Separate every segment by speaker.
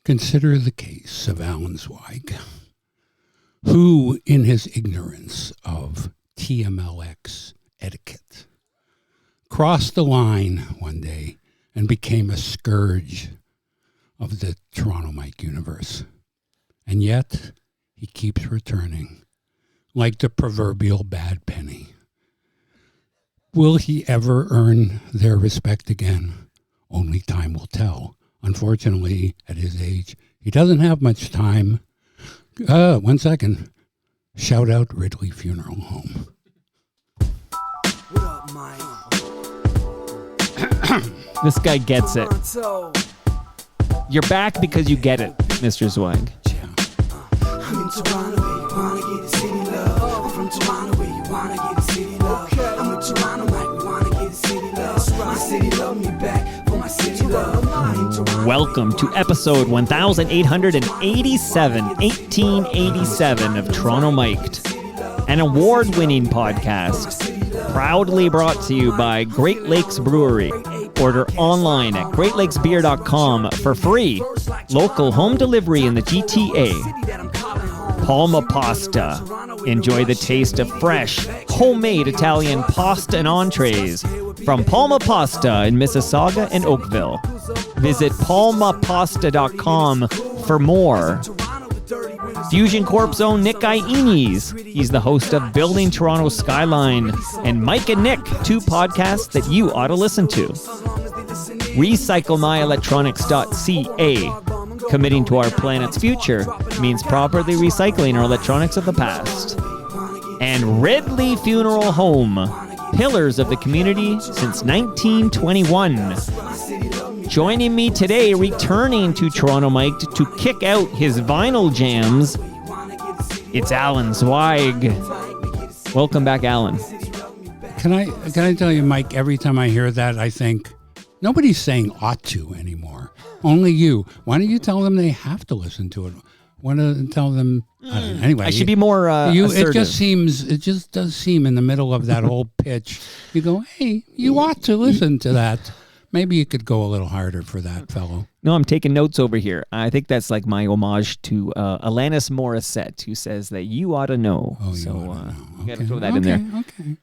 Speaker 1: Consider the case of Alan Zweig, who, in his ignorance of TMLX etiquette, crossed the line one day and became a scourge of the Toronto Mike universe. And yet, he keeps returning, like the proverbial bad penny. Will he ever earn their respect again? Only time will tell. Unfortunately, at his age, he doesn't have much time. 1 second. Shout out Ridley Funeral Home.
Speaker 2: What up, Mike?
Speaker 3: This guy gets it. You're back because you get it, Mr. Zweig.
Speaker 2: I'm in Toronto where you wanna get the city love. I'm from Toronto where you wanna get the city love. I'm in Toronto like we wanna get the city love. My city love me back for my city love. I'm in Toronto.
Speaker 3: Welcome to episode 1887 of Toronto Mic'd, an award-winning podcast proudly brought to you by Great Lakes Brewery. Order online at greatlakesbeer.com for free. Local home delivery in the GTA. Palma Pasta. Enjoy the taste of fresh, homemade Italian pasta and entrees from Palma Pasta in Mississauga and Oakville. Visit palmapasta.com for more. Fusion Corp's own Nick Iones. He's the host of Building Toronto Skyline and Mike and Nick, two podcasts that you ought to listen to. RecycleMyElectronics.ca. Committing to our planet's future means properly recycling our electronics of the past. And Ridley Funeral Home, pillars of the community since 1921. Joining me today, returning to Toronto Mike to kick out his vinyl jams, it's Alan Zweig. Welcome back, Alan.
Speaker 1: Can I tell you, Mike, every time I hear that, I think, nobody's saying ought to anymore. Only you. Why don't you tell them they have to listen to it? Want to tell them, anyway.
Speaker 3: I should be more assertive.
Speaker 1: It just does seem in the middle of that whole pitch, you go, hey, you ought to listen to that. Maybe you could go a little harder for that fellow.
Speaker 3: No, I'm taking notes over here. I think that's like my homage to Alanis Morissette, who says that you ought to know.
Speaker 1: Oh,
Speaker 3: so
Speaker 1: you ought to know.
Speaker 3: you got to throw that in there.
Speaker 1: Okay.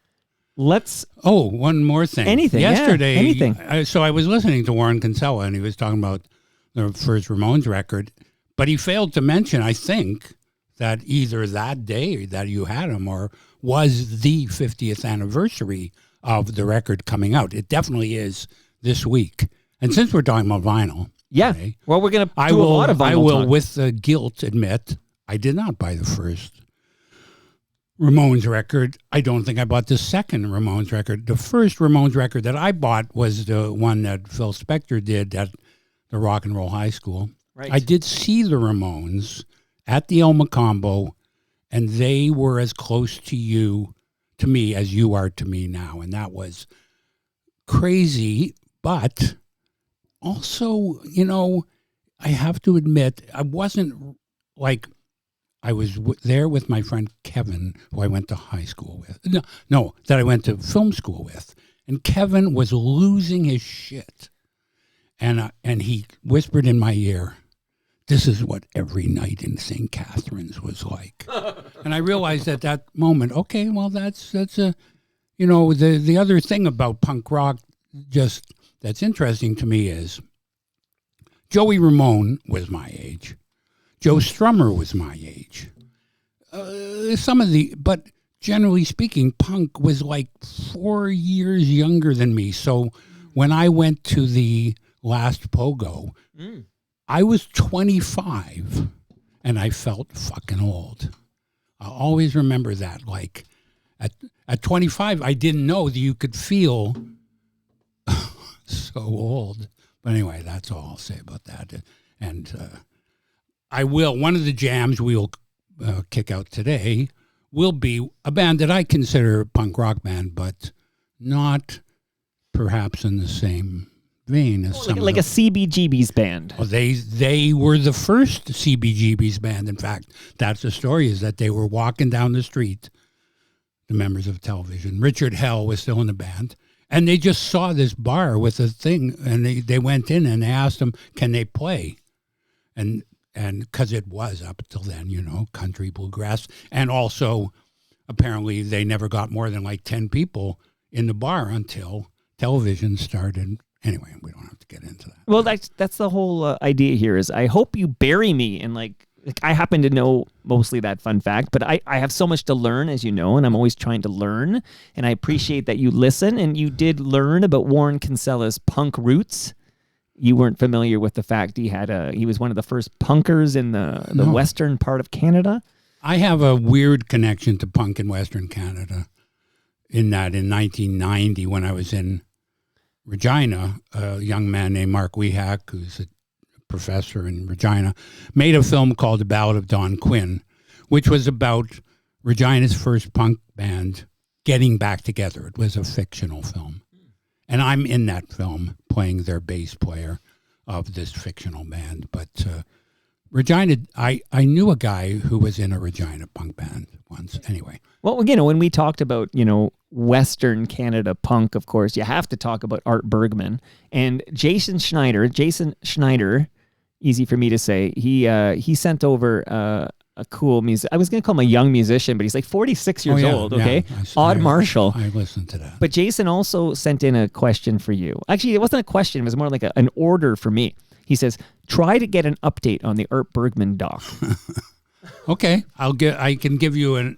Speaker 3: Let's.
Speaker 1: Oh, one more thing.
Speaker 3: Anything.
Speaker 1: Yesterday,
Speaker 3: yeah, anything.
Speaker 1: So I was listening to Warren Kinsella, and he was talking about the first Ramones record, but he failed to mention, I think, that either that day that you had him or was the 50th anniversary of the record coming out. It definitely is this week. And since we're talking about vinyl,
Speaker 3: yeah.
Speaker 1: Okay,
Speaker 3: Well, we're going to do a lot of vinyl
Speaker 1: I will,
Speaker 3: talk.
Speaker 1: with guilt, admit I did not buy the first Ramones record. I don't think I bought the second Ramones record. The first Ramones record that I bought was the one that Phil Spector did at the Rock and Roll High School.
Speaker 3: Right.
Speaker 1: I did see the Ramones at the El Macombo, and they were as close to me, as you are to me now. And that was crazy. But also, I have to admit, I wasn't like, I was there with my friend Kevin, who I went to high school with. No, that I went to film school with. And Kevin was losing his shit. And he whispered in my ear, this is what every night in St. Catharines was like. And I realized at that moment, okay, well, that's the other thing about punk rock that's interesting to me is Joey Ramone was my age. Joe Strummer was my age. But generally speaking, punk was like 4 years younger than me. So when I went to the last Pogo, I was 25 and I felt fucking old. I'll always remember that. Like at 25, I didn't know that you could feel so old. But anyway, that's all I'll say about that. And one of the jams we'll kick out today will be a band that I consider a punk rock band, but not perhaps in the same vein as some
Speaker 3: like a CBGB's band.
Speaker 1: Oh, they were the first CBGB's band. In fact, that's the story, is that they were walking down the street, the members of Television. Richard Hell was still in the band. And they just saw this bar with a thing, and they went in and they asked them, can they play? and because it was up till then, country bluegrass, and also apparently they never got more than like 10 people in the bar until television started. Anyway, we don't have to get into that.
Speaker 3: Well, that's the whole idea here. Is I hope you bury me in like I happen to know mostly that fun fact, but I have so much to learn, as you know, and I'm always trying to learn. And I appreciate that you listen, and you did learn about Warren Kinsella's punk roots. You weren't familiar with the fact he was one of the first punkers in the western part of Canada.
Speaker 1: I have a weird connection to punk in Western Canada in that in 1990 when I was in Regina, a young man named Mark Wehack, who's a professor in Regina, made a film called The Ballad of Don Quinn, which was about Regina's first punk band getting back together. It was a fictional film. And I'm in that film playing their bass player of this fictional band. But Regina, I knew a guy who was in a Regina punk band once. Anyway.
Speaker 3: Well, when we talked about, Western Canada punk, of course, you have to talk about Art Bergman. And Jason Schneider, easy for me to say, he sent over a cool music. I was going to call him a young musician, but he's like 46 years old, okay? Yeah. Odd Marshall.
Speaker 1: I listened to that.
Speaker 3: But Jason also sent in a question for you. Actually, it wasn't a question. It was more like an order for me. He says, try to get an update on the Art Bergman doc.
Speaker 1: Okay. I can give you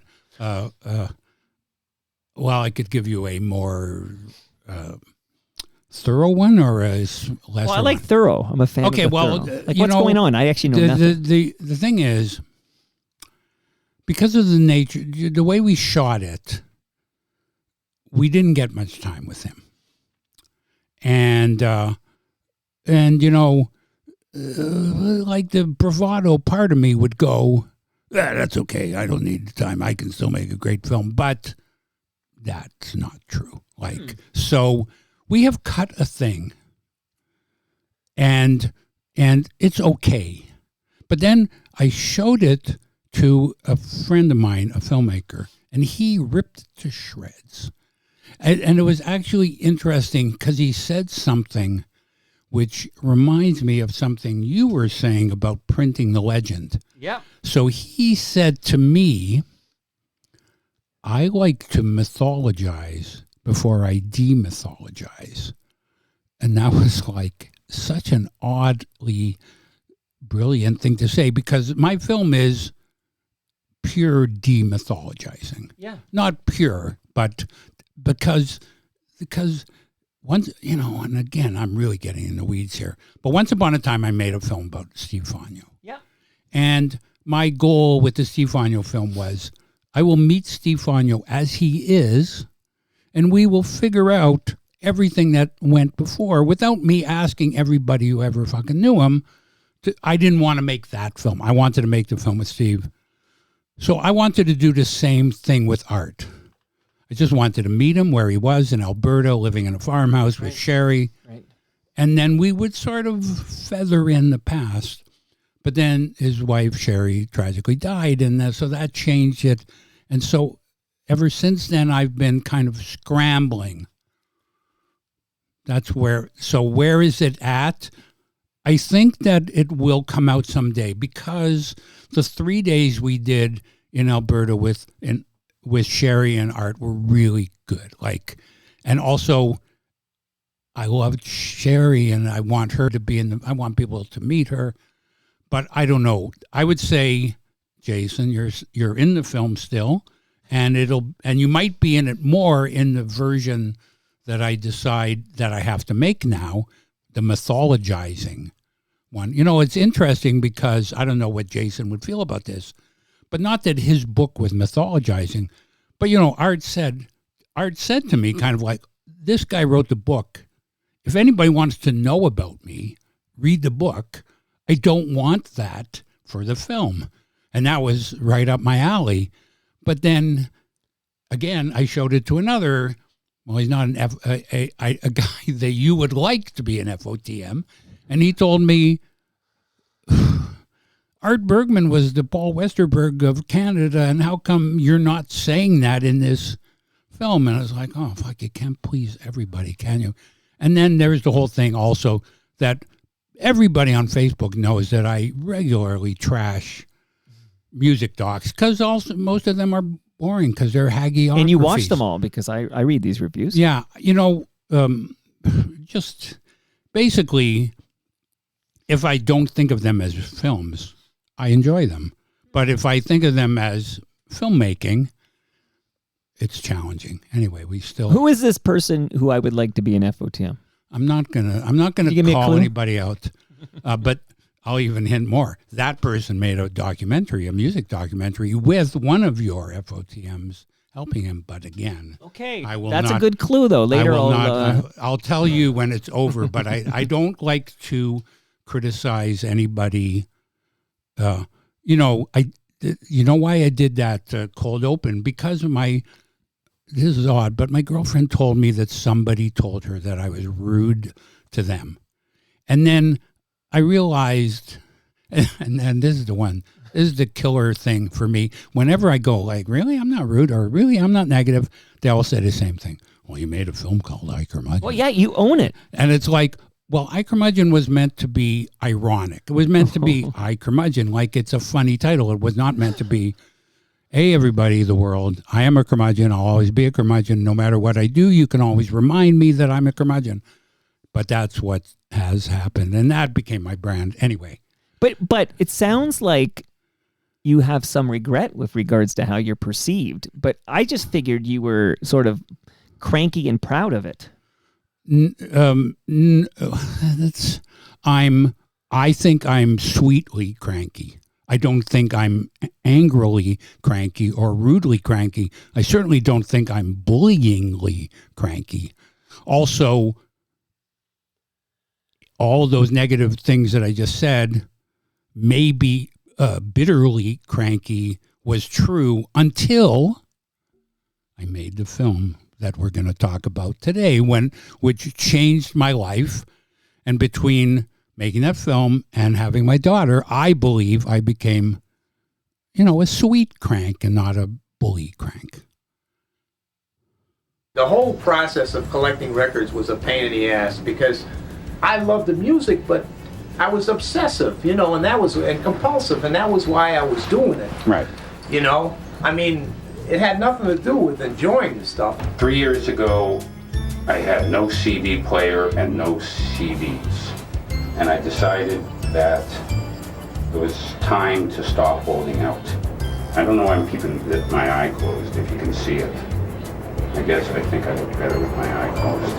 Speaker 1: I could give you a more thorough one or a lesser one?
Speaker 3: I like thorough. I'm a fan of thorough. What's going on? I actually know nothing.
Speaker 1: The thing is, because of the nature, the way we shot it, we didn't get much time with him. And like the bravado part of me would go, that's okay. I don't need the time. I can still make a great film. But that's not true. So we have cut a thing and it's okay. But then I showed it to a friend of mine, a filmmaker, and he ripped it to shreds. And it was actually interesting because he said something which reminds me of something you were saying about printing the legend.
Speaker 3: Yeah.
Speaker 1: So he said to me, I like to mythologize before I demythologize. And that was like such an oddly brilliant thing to say because my film is pure demythologizing.
Speaker 3: Yeah. Not
Speaker 1: pure, but because once, and again, I'm really getting in the weeds here, but once upon a time I made a film about Steve Fonyo.
Speaker 3: Yeah.
Speaker 1: And my goal with the Steve Fonyo film was I will meet Steve Fonyo as he is, and we will figure out everything that went before without me asking everybody who ever fucking knew him. I didn't want to make that film. I wanted to make the film with Steve. So I wanted to do the same thing with Art. I just wanted to meet him where he was in Alberta, living in a farmhouse with Sherry.
Speaker 3: Right.
Speaker 1: And then we would sort of feather in the past. But then his wife, Sherry, tragically died, and so that changed it. And so ever since then, I've been kind of scrambling. Where is it at? I think that it will come out someday because the 3 days we did in Alberta with Sherry and Art were really good. And also I love Sherry and I want her to be I want people to meet her. But I don't know. I would say, Jason, you're in the film still, and you might be in it more in the version that I decide that I have to make now, the mythologizing one. It's interesting because I don't know what Jason would feel about this, but not that his book was mythologizing, but Art said to me kind of like, this guy wrote the book. If anybody wants to know about me, read the book. I don't want that for the film. And that was right up my alley. But then, again, I showed it to another, he's not a guy that you would like to be an FOTM. And he told me, Art Bergman was the Paul Westerberg of Canada, and how come you're not saying that in this film? And I was like, oh, fuck, you can't please everybody, can you? And then there's the whole thing also that everybody on Facebook knows that I regularly trash music docs because also most of them are boring because they're hagiographies.
Speaker 3: And you watch them all because I read these reviews.
Speaker 1: Yeah, just basically, if I don't think of them as films, I enjoy them. But if I think of them as filmmaking, it's challenging. Anyway,
Speaker 3: Who is this person who I would like to be an FOTM?
Speaker 1: I'm not gonna call anybody out, but I'll even hint more. That person made a music documentary with one of your FOTMs helping him. But again,
Speaker 3: okay,
Speaker 1: that's
Speaker 3: a good clue though. Later,
Speaker 1: I'll tell you when it's over. But I don't like to criticize anybody. You know why I did that cold open? Because of this is odd, but my girlfriend told me that somebody told her that I was rude to them. And then I realized, and this is the killer thing for me. Whenever I go like, really, I'm not rude, or really, I'm not negative, they all say the same thing. Well, you made a film called I Curmudgeon.
Speaker 3: Well, yeah, you own it.
Speaker 1: And it's like, well, I Curmudgeon was meant to be ironic. It was meant to be I Curmudgeon, like it's a funny title. It was not meant to be, hey, everybody, the world, I am a curmudgeon. I'll always be a curmudgeon. No matter what I do, you can always remind me that I'm a curmudgeon. But that's what has happened, and that became my brand anyway.
Speaker 3: But it sounds like you have some regret with regards to how you're perceived. But I just figured you were sort of cranky and proud of it.
Speaker 1: I think I'm sweetly cranky. I don't think I'm angrily cranky or rudely cranky. I certainly don't think I'm bullyingly cranky. Also, all those negative things that I just said, maybe bitterly cranky was true until I made the film that we're going to talk about today, which changed my life. And between making that film and having my daughter, I believe I became, a sweet crank and not a bully crank.
Speaker 4: The whole process of collecting records was a pain in the ass because I loved the music, but I was obsessive, and compulsive, and that was why I was doing it.
Speaker 1: Right.
Speaker 4: It had nothing to do with enjoying the stuff.
Speaker 5: 3 years ago, I had no CD player and no CDs. And I decided that it was time to stop holding out. I don't know why I'm keeping my eye closed, if you can see it. I think I look better with my eye closed.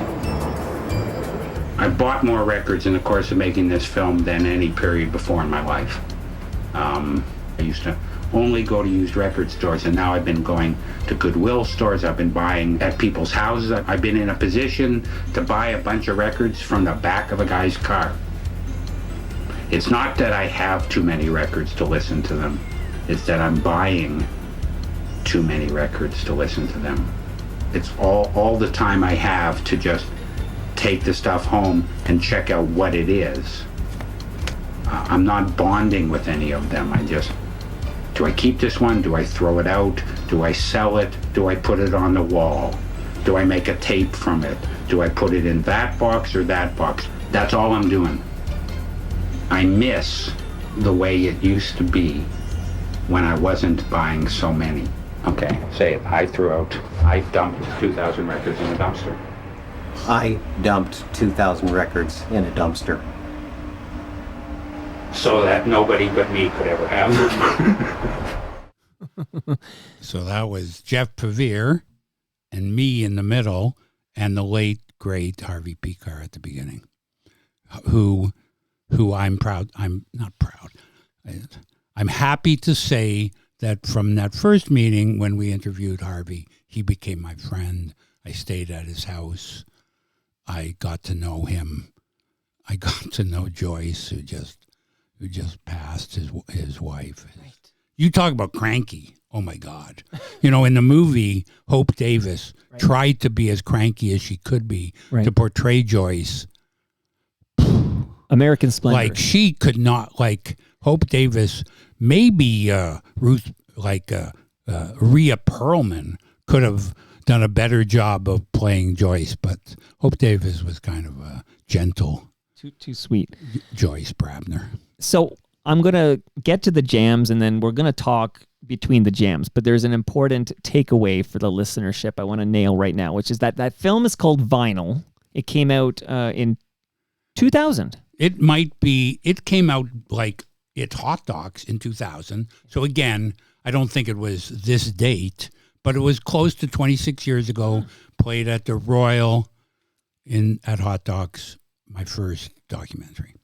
Speaker 5: I bought more records in the course of making this film than any period before in my life. I used to only go to used record stores, and now I've been going to Goodwill stores. I've been buying at people's houses. I've been in a position to buy a bunch of records from the back of a guy's car. It's not that I have too many records to listen to them. It's that I'm buying too many records to listen to them. It's all the time I have to just take the stuff home and check out what it is. I'm not bonding with any of them. Do I keep this one? Do I throw it out? Do I sell it? Do I put it on the wall? Do I make a tape from it? Do I put it in that box or that box? That's all I'm doing. I miss the way it used to be when I wasn't buying so many. Okay, say it. I dumped 2,000 records in a dumpster.
Speaker 6: I dumped 2,000 records in a dumpster.
Speaker 5: So that nobody but me could ever have them.
Speaker 1: So that was Jeff Pevere and me in the middle and the late, great Harvey Picar at the beginning, who I'm proud. I'm not proud. I'm happy to say that from that first meeting when we interviewed Harvey, he became my friend. I stayed at his house. I got to know him. I got to know Joyce, who just passed, his wife. Right. You talk about cranky. Oh my God. In the movie, Hope Davis tried to be as cranky as she could be to portray Joyce.
Speaker 3: American Splendor.
Speaker 1: Like she could not, Hope Davis, maybe Ruth, Rhea Perlman could have done a better job of playing Joyce, but Hope Davis was kind of gentle.
Speaker 3: Too sweet.
Speaker 1: Joyce Brabner.
Speaker 3: So I'm going to get to the jams, and then we're going to talk between the jams. But there's an important takeaway for the listenership I want to nail right now, which is that film is called Vinyl. It came out in 2000.
Speaker 1: It came out like it's Hot Docs in 2000. So again, I don't think it was this date, but it was close to 26 years ago, played at the Royal at Hot Docs, my first documentary.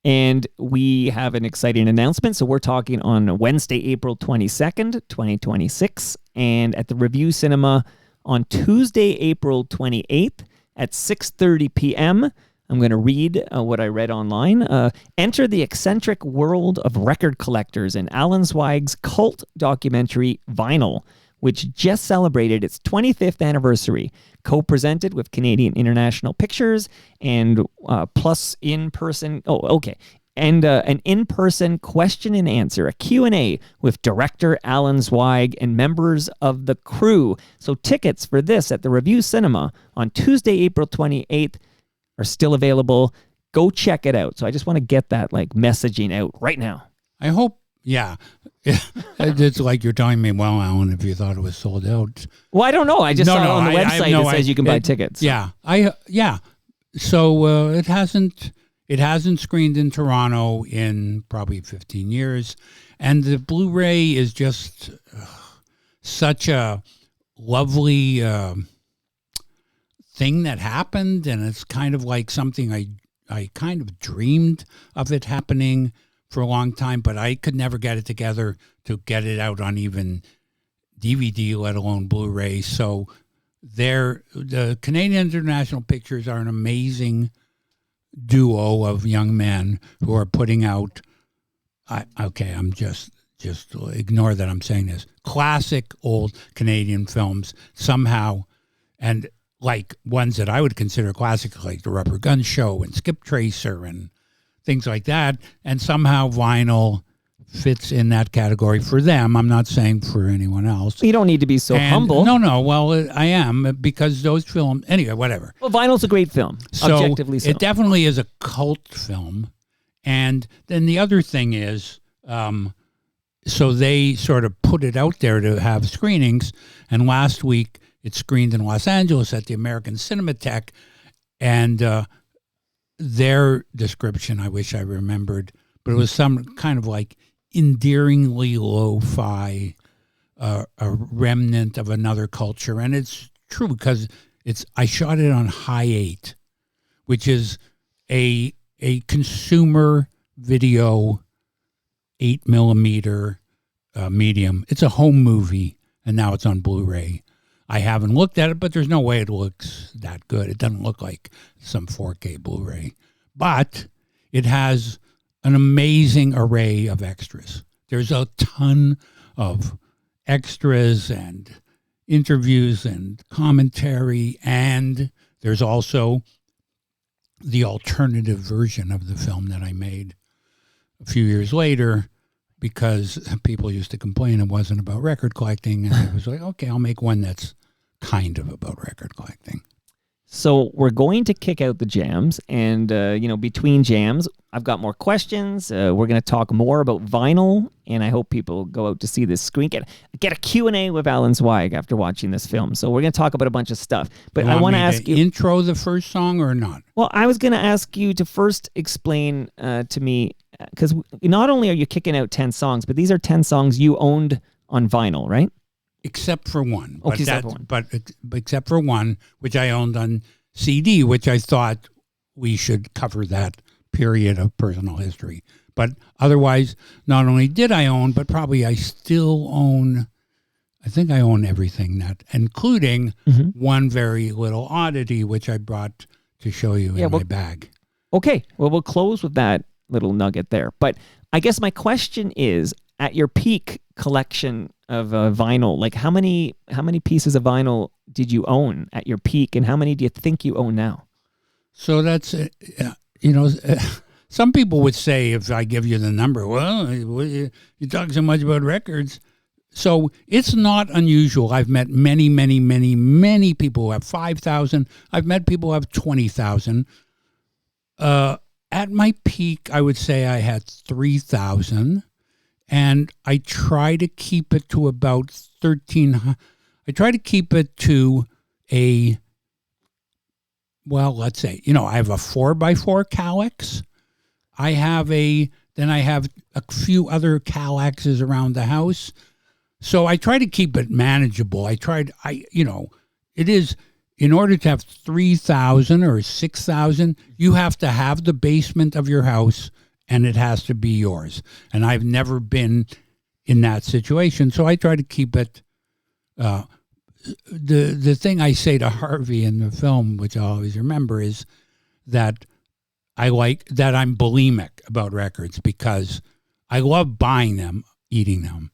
Speaker 3: And we have an exciting announcement. So we're talking on Wednesday, April 22nd, 2026, and at the Review Cinema on Tuesday, April 28th at 6:30 p.m. I'm going to read what I read online. Enter the eccentric world of record collectors in Alan Zweig's cult documentary Vinyl, which just celebrated its 25th anniversary, co-presented with Canadian International Pictures and plus in-person... And an in-person question and answer, a Q&A with director Alan Zweig and members of the crew. So tickets for this at the Review Cinema on Tuesday, April 28th are still available. Go check it out. So I just want to get that messaging out right now.
Speaker 1: I hope, yeah. It's like you're telling me, well, Alan, if you thought it was sold out.
Speaker 3: Well, I don't know. I just saw it on the website that says you can buy tickets.
Speaker 1: Yeah. So it hasn't screened in Toronto in probably 15 years. And the Blu-ray is just such a lovely thing that happened. And it's kind of like something I kind of dreamed of it happening for a long time, but I could never get it together to get it out on even DVD, let alone Blu-ray. So the Canadian International Pictures are an amazing duo of young men who are putting out, I'm just ignore that I'm saying this, classic old Canadian films somehow, and like ones that I would consider classic, like The Rubber Gun Show and Skip Tracer and things like that, and somehow Vinyl fits in that category for them. I'm not saying for anyone else.
Speaker 3: You don't need to be so humble.
Speaker 1: No. Well, I am, because those films... Anyway, whatever.
Speaker 3: Well, Vinyl's a great film, objectively so.
Speaker 1: It definitely is a cult film. And then the other thing is, so they sort of put it out there to have screenings, and last week it screened in Los Angeles at the American Cinematheque, and their description, I wish I remembered, but it was some kind of like endearingly lo-fi, a remnant of another culture. And it's true, because I shot it on Hi8, which is a consumer video 8mm medium. It's a home movie, and now it's on Blu-ray. I haven't looked at it, but there's no way it looks that good. It doesn't look like some 4K Blu-ray. But it has an amazing array of extras. There's a ton of extras and interviews and commentary, and there's also the alternative version of the film that I made a few years later, because people used to complain it wasn't about record collecting, and I was like, okay, I'll make one that's kind of about record collecting.
Speaker 3: So we're going to kick out the jams, and between jams, I've got more questions. We're going to talk more about Vinyl, and I hope people go out to see this screen. Get a Q&A with Alan Zweig after watching this film. So we're going to talk about a bunch of stuff. But I want to ask you,
Speaker 1: intro the first song or not?
Speaker 3: Well, I was going to ask you to first explain to me, because not only are you kicking out 10 songs, but these are 10 songs you owned on vinyl, right?
Speaker 1: Except for one.
Speaker 3: Okay,
Speaker 1: but except for one, which I owned on CD, which I thought we should cover that period of personal history. But otherwise, not only did I own, but probably I still own, I think I own everything, including one very little oddity, which I brought to show you in my bag.
Speaker 3: Okay, well, we'll close with that little nugget there. But I guess my question is, at your peak collection of vinyl, like how many pieces of vinyl did you own at your peak, and how many do you think you own now?
Speaker 1: So that's, some people would say, if I give you the number, well, you talk so much about records. So it's not unusual. I've met many, many, many, many people who have 5,000. I've met people who have 20,000. at my peak, I would say I had 3,000, and I try to keep it to about 1,300. I try to keep it to let's say, I have a 4x4 Calyx. Then I have a few other Calyxes around the house. So I try to keep it manageable. It is, in order to have 3,000 or 6,000, you have to have the basement of your house and it has to be yours. And I've never been in that situation. So I try to keep it, the thing I say to Harvey in the film, which I always remember, is that I'm bulimic about records because I love buying them, eating them,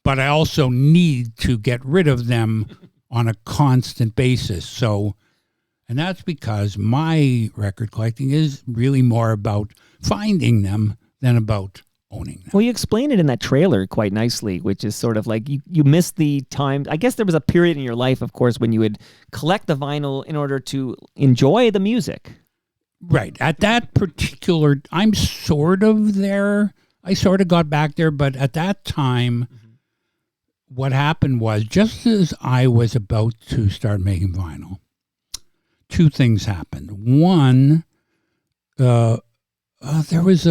Speaker 1: but I also need to get rid of them on a constant basis. So, and that's because my record collecting is really more about finding them than about owning them.
Speaker 3: Well, you explain it in that trailer quite nicely, which is sort of like you missed the time. I guess there was a period in your life, of course, when you would collect the vinyl in order to enjoy the music.
Speaker 1: Right. At that particular, I'm sort of there. I sort of got back there, but at that time, what happened was, just as I was about to start making vinyl, two things happened. One, there was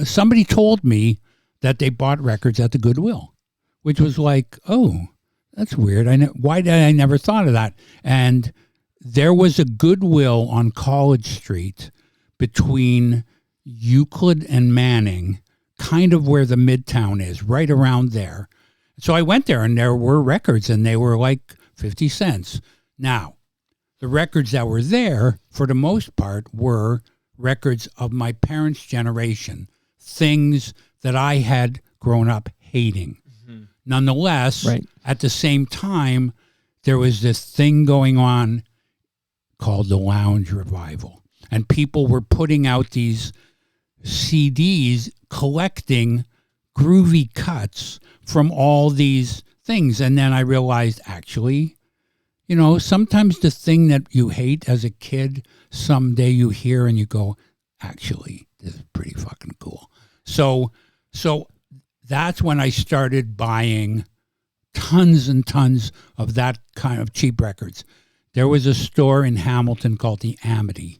Speaker 1: somebody told me that they bought records at the Goodwill, which was like, oh, that's weird. Why did I never thought of that? And there was a Goodwill on College Street between Euclid and Manning, kind of where the Midtown is, right around there. So I went there, and there were records, and they were like 50 cents. Now, the records that were there, for the most part, were records of my parents' generation, things that I had grown up hating. Mm-hmm. Nonetheless, At the same time, there was this thing going on called the lounge revival. And people were putting out these CDs collecting groovy cuts from all these things. And then I realized, actually, sometimes the thing that you hate as a kid, someday you hear and you go, actually, this is pretty fucking cool. So that's when I started buying tons and tons of that kind of cheap records. There was a store in Hamilton called the Amity.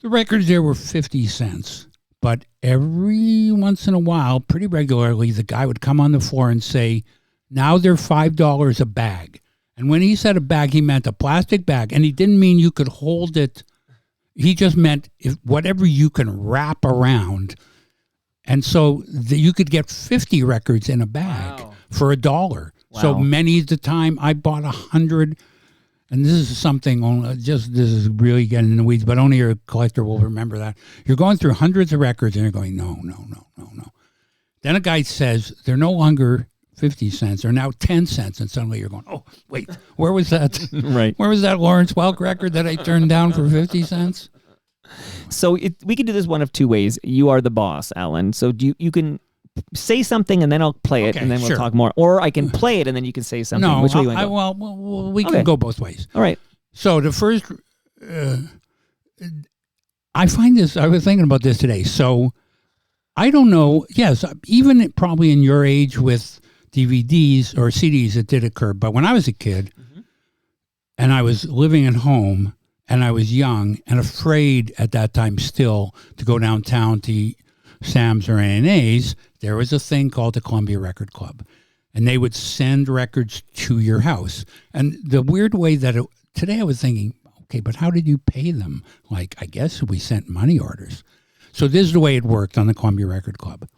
Speaker 1: The records there were 50 cents. But every once in a while, pretty regularly, the guy would come on the floor and say, now they're $5 a bag. And when he said a bag, he meant a plastic bag. And he didn't mean you could hold it. He just meant whatever you can wrap around. And so you could get 50 records in a bag for $1. Wow. So many of the time I bought 100. And this is something, this is really getting in the weeds, but only a collector will remember that. You're going through hundreds of records and you're going, no. Then a guy says, they're no longer 50 cents, they're now 10 cents. And suddenly you're going, oh, wait, where was that?
Speaker 3: Right.
Speaker 1: Where was that Lawrence Welk record that I turned down for 50 cents?
Speaker 3: So we can do this one of two ways. You are the boss, Alan. So you can say something and then I'll play it and then we'll talk more. Or I can play it and then you can say something.
Speaker 1: No,
Speaker 3: which way you want to go?
Speaker 1: Well, we can go both ways.
Speaker 3: All right.
Speaker 1: So the first, I find this, I was thinking about this today. So I don't know, yes, even probably in your age with DVDs or CDs, it did occur. But when I was a kid and I was living at home and I was young and afraid at that time still to go downtown to Sam's or A&A's, there was a thing called the Columbia Record Club. And they would send records to your house. And the weird way that today I was thinking, okay, but how did you pay them? Like, I guess we sent money orders. So this is the way it worked on the Columbia Record Club.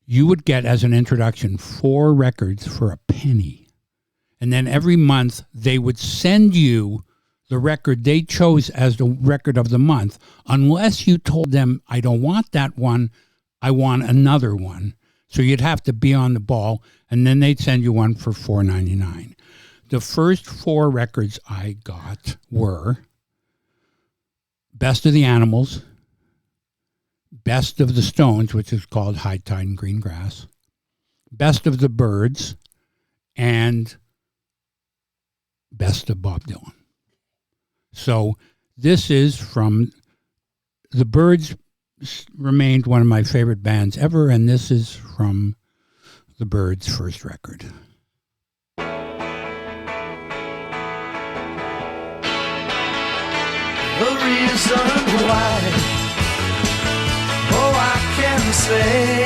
Speaker 1: You would get, as an introduction, 4 records for a penny. And then every month they would send you the record they chose as the record of the month, unless you told them, I don't want that one, I want another one. So you'd have to be on the ball, and then they'd send you one for $4.99. The first 4 records I got were Best of the Animals, Best of the Stones, which is called High Tide and Green Grass, Best of the Birds, and Best of Bob Dylan. So this is from the Byrds remained one of my favorite bands ever, and this is from the Byrds' first record.
Speaker 2: The reason why, oh, I can say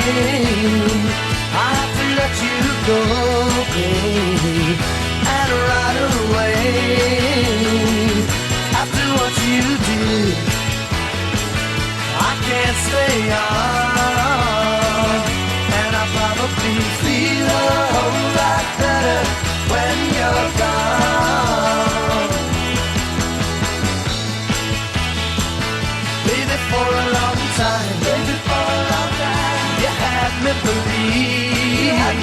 Speaker 2: I have to let you go, baby, and right away. After what you did, I can't stay on, and I probably feel a whole lot better when you're gone. For a long time, baby, for a long time, you had me believe, that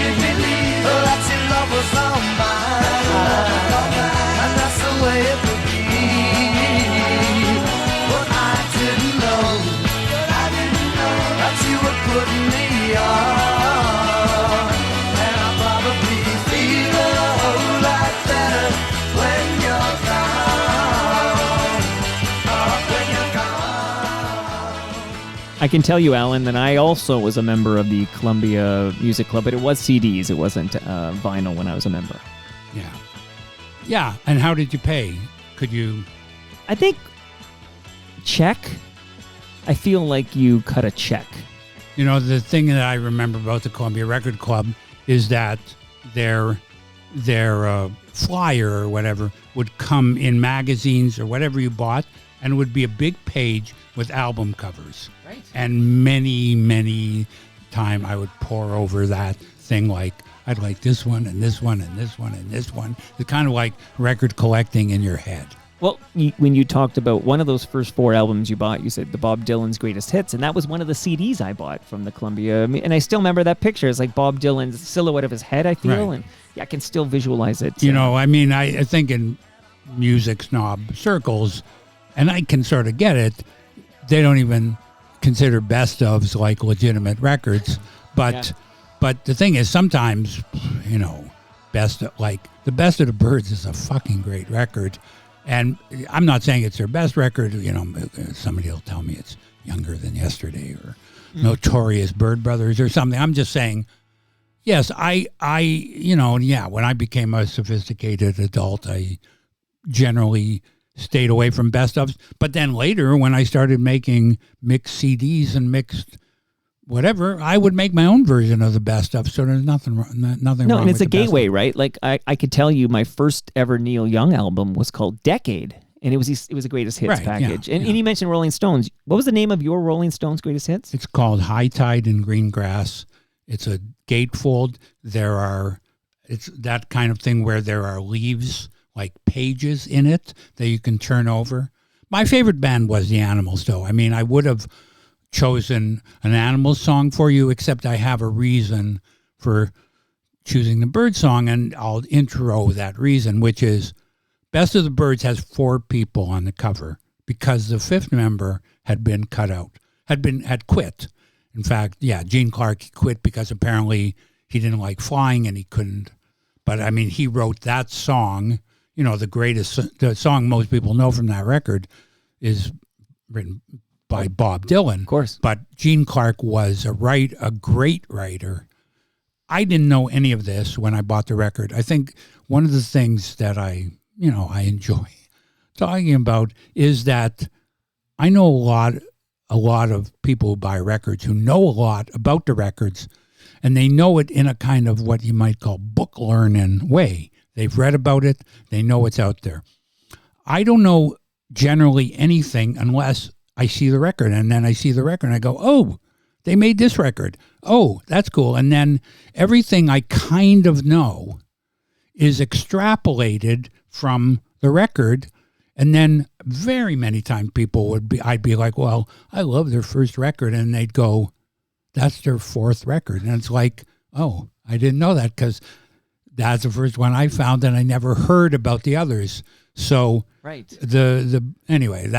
Speaker 2: your love was all mine, and that's the way it would be. But I didn't know that you were putting me on, and I probably feel a whole lot better when you're gone. Oh, when you're gone.
Speaker 3: I can tell you, Alan, that I also was a member of the Columbia Music Club, but it was CDs. It wasn't vinyl when I was a member.
Speaker 1: Yeah. Yeah, and how did you pay? Could you...
Speaker 3: I think check. I feel like you cut a check.
Speaker 1: You know, the thing that I remember about the Columbia Record Club is that their flyer or whatever would come in magazines or whatever you bought, and it would be a big page with album covers.
Speaker 3: Right.
Speaker 1: And many time I would pore over that thing like, I'd like this one and this one and this one and this one. It's kind of like record collecting in your head.
Speaker 3: Well, when you talked about one of those first 4 albums you bought, you said the Bob Dylan's Greatest Hits, and that was one of the CDs I bought from the Columbia. And I still remember that picture. It's like Bob Dylan's silhouette of his head, I feel,
Speaker 1: Right.
Speaker 3: and yeah, I can still visualize it.
Speaker 1: You know, I mean, I think in music snob circles, and I can sort of get it, they don't even consider best ofs like legitimate records. But the thing is, sometimes, you know, the Best of the Byrds is a fucking great record. And I'm not saying it's their best record. You know, somebody will tell me it's Younger Than Yesterday or Notorious Byrd Brothers or something. I'm just saying, yes, you know, yeah, when I became a sophisticated adult, I generally stayed away from best ofs. But then later, when I started making mixed CDs and mixed whatever, I would make my own version of the best of. So there's nothing wrong.
Speaker 3: No,
Speaker 1: and
Speaker 3: it's
Speaker 1: with
Speaker 3: a
Speaker 1: the best
Speaker 3: gateway,
Speaker 1: of.
Speaker 3: right? Like I could tell you, my first ever Neil Young album was called Decade, and it was a greatest hits
Speaker 1: Right,
Speaker 3: package.
Speaker 1: yeah,
Speaker 3: and
Speaker 1: yeah.
Speaker 3: you mentioned Rolling Stones. What was the name of your Rolling Stones greatest hits?
Speaker 1: It's called High Tide in Green Grass. It's a gatefold. It's that kind of thing where there are leaves, like pages in it that you can turn over. My favorite band was the Animals, though. I mean, I would have chosen an Animals song for you, except I have a reason for choosing the Bird song, and I'll intro that reason, which is Best of the Byrds has 4 people on the cover because the 5th member had been cut out, had quit. In fact, yeah, Gene Clark quit because apparently he didn't like flying and he couldn't. But I mean, he wrote that song. You know, the song most people know from that record is written by Bob Dylan.
Speaker 3: Of course.
Speaker 1: But Gene Clark was a great writer. I didn't know any of this when I bought the record. I think one of the things that I enjoy talking about is that I know a lot of people who buy records who know a lot about the records, and they know it in a kind of what you might call book learning way. They've read about it. They know it's out there. I don't know generally anything unless I see the record, and then I see the record and I go, oh, they made this record. Oh, that's cool. And then everything I kind of know is extrapolated from the record. And then very many times I'd be like, well, I love their first record. And they'd go, that's their 4th record. And it's like, oh, I didn't know that because that's the first one I found and I never heard about the others. So
Speaker 3: Right.
Speaker 1: Anyway,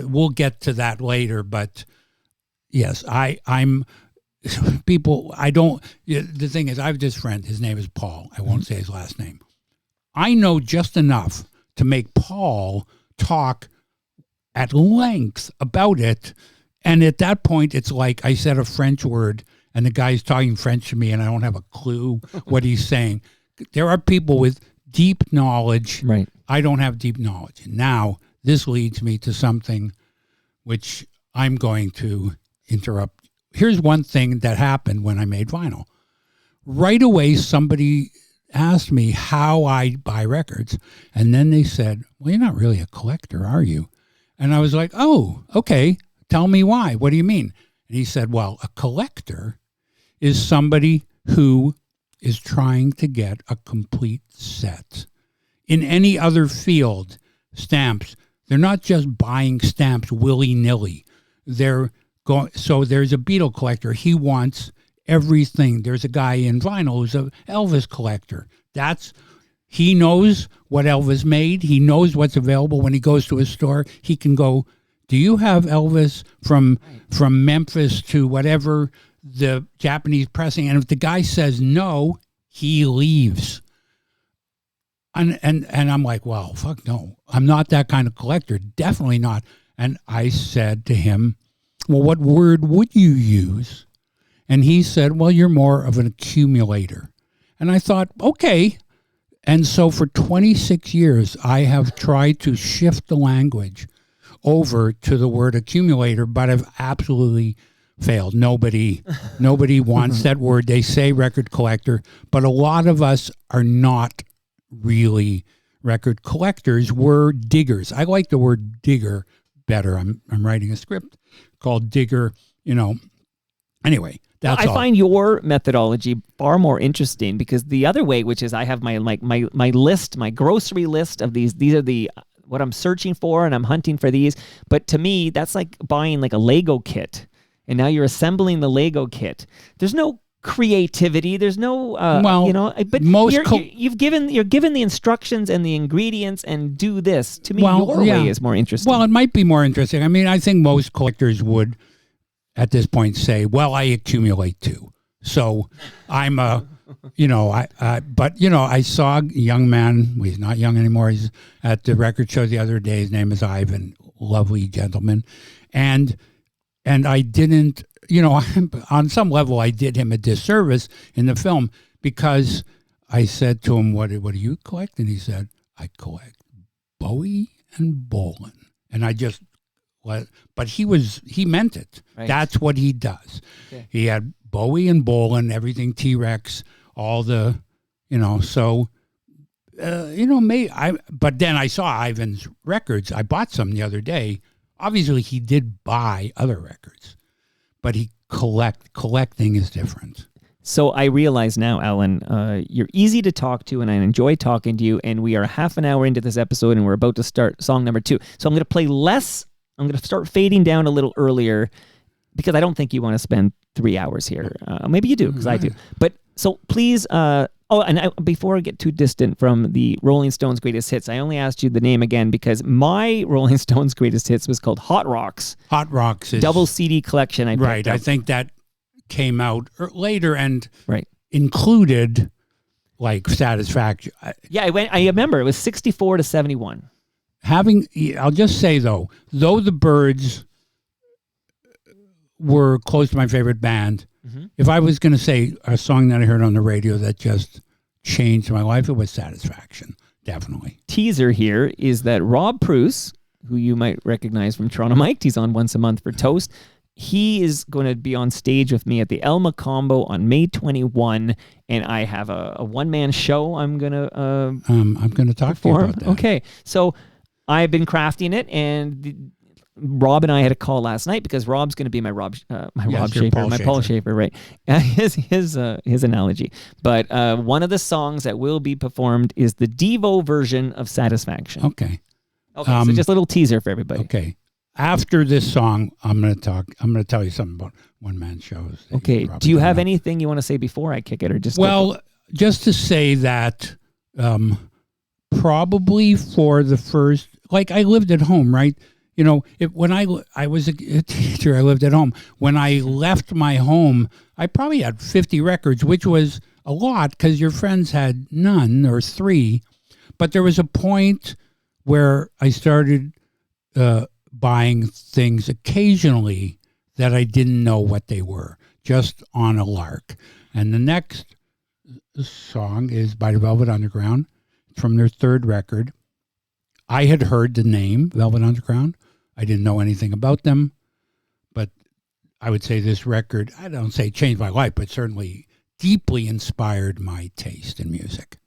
Speaker 1: we'll get to that later, but yes, I'm people, the thing is, I have this friend, his name is Paul. I won't say his last name. I know just enough to make Paul talk at length about it. And at that point, it's like I said a French word, and the guy's talking French to me, and I don't have a clue what he's saying. There are people with deep knowledge.
Speaker 3: Right.
Speaker 1: I don't have deep knowledge. And now this leads me to something which I'm going to interrupt. Here's one thing that happened when I made vinyl. Right away, somebody asked me how I buy records, and then they said, well, you're not really a collector, are you? And I was like, oh, okay, tell me why. What do you mean? And he said, well, a collector is somebody who is trying to get a complete set. In any other field, stamps, they're not just buying stamps willy-nilly. They're going. So there's a Beatle collector. He wants everything. There's a guy in vinyl who's an Elvis collector. He knows what Elvis made. He knows what's available. When he goes to a store, he can go, do you have Elvis from Memphis to whatever the Japanese pressing? And if the guy says no, he leaves. And I'm like, well, fuck no. I'm not that kind of collector. Definitely not. And I said to him, well, what word would you use? And he said, well, you're more of an accumulator. And I thought, okay. And so for 26 years, I have tried to shift the language over to the word accumulator, but I've absolutely failed. Nobody wants that word. They say record collector, but a lot of us are not really record collectors. We're diggers. I like the word digger better. I'm writing a script called Digger, Anyway, that's
Speaker 3: I find your methodology far more interesting, because the other way, which is I have my list, my grocery list of these are the what I'm searching for, and I'm hunting for these. But to me, that's like buying like a Lego kit, and now you're assembling the Lego kit. There's no creativity. There's no, But you're given the instructions and the ingredients, and do this. To me, your way is more interesting.
Speaker 1: Well, it might be more interesting. I mean, I think most collectors would, at this point, say, "Well, I accumulate too." So I'm a. I saw a young man. Well, he's not young anymore. He's at the record show the other day. His name is Ivan, lovely gentleman, and I didn't. On some level, I did him a disservice in the film, because I said to him, "What do you collect?" And he said, "I collect Bowie and Bolan." And I just. But he meant it. Right. That's what he does. Okay. He had Bowie and Bolan, everything T-Rex, all the, but then I saw Ivan's records. I bought some the other day. Obviously, he did buy other records, but collecting is different.
Speaker 3: So I realize now, Alan, you're easy to talk to, and I enjoy talking to you, and we are half an hour into this episode, and we're about to start song number 2. So I'm going to play less. I'm going to start fading down a little earlier, because I don't think you want to spend 3 hours here. Maybe you do, because I do. But so please, before I get too distant from the Rolling Stones Greatest Hits, I only asked you the name again because my Rolling Stones Greatest Hits was called Hot Rocks. Hot Rocks is... double CD collection I picked up.
Speaker 1: I think that came out later and included, like, Satisfaction.
Speaker 3: Yeah, I remember. It was 64 to 71.
Speaker 1: I'll just say, though the Byrds were close to my favorite band, if I was going to say a song that I heard on the radio that just changed my life, it was Satisfaction, definitely.
Speaker 3: Teaser here is that Rob Bruce, who you might recognize from Toronto Mike, he's on once a month for Toast, he is going to be on stage with me at the El Macombo on May 21, and I have a one-man show I'm going to
Speaker 1: talk to you about that.
Speaker 3: Okay, so... I've been crafting it, and Rob and I had a call last night because Rob's going to be my Paul Schaefer, right? His analogy. But one of the songs that will be performed is the Devo version of Satisfaction.
Speaker 1: Okay.
Speaker 3: So just a little teaser for everybody.
Speaker 1: Okay. After this song, I'm going to tell you something about one-man shows.
Speaker 3: Okay. Do you have anything you want to say before I kick it, or just
Speaker 1: just to say that probably for the first. Like, I lived at home, right? When I was a teacher, I lived at home. When I left my home, I probably had 50 records, which was a lot because your friends had none or 3. But there was a point where I started buying things occasionally that I didn't know what they were, just on a lark. And the next song is by the Velvet Underground from their third record. I had heard the name Velvet Underground. I didn't know anything about them, but I would say this record, I don't say changed my life, but certainly deeply inspired my taste in music.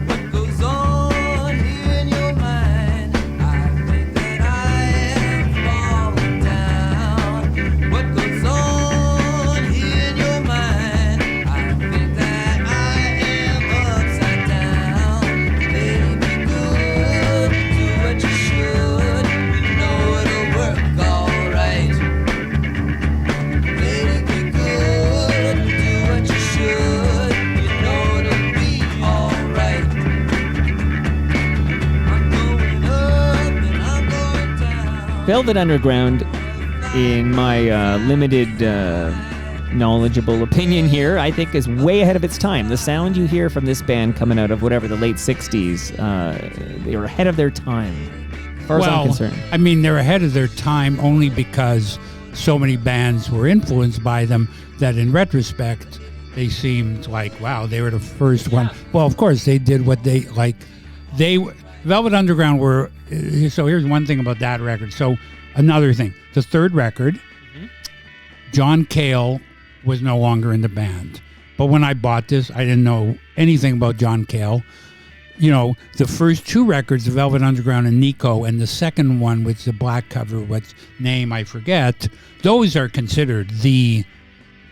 Speaker 2: What goes on in your mind? I think that I am falling down. What goes on in your mind? I think that I am upside down. Baby, good, do what you should. You know it'll work all right. Baby, good, do what you should. You know it'll be all right. I'm going up and I'm going down.
Speaker 3: Velvet Underground, in my limited, knowledgeable opinion here, I think is way ahead of its time. The sound you hear from this band coming out of whatever, the late 60s, they were ahead of their time, as far as I'm concerned.
Speaker 1: I mean, they're ahead of their time only because so many bands were influenced by them that in retrospect, they seemed like, wow, they were the first one. Well, of course, they did what they, like, Velvet Underground were, so here's one thing about that record. So another thing, the third record, John Cale was no longer in the band. But when I bought this, I didn't know anything about John Cale. You know, the first two records, Velvet Underground and Nico, and the second one, which is the black cover, what's name I forget, those are considered the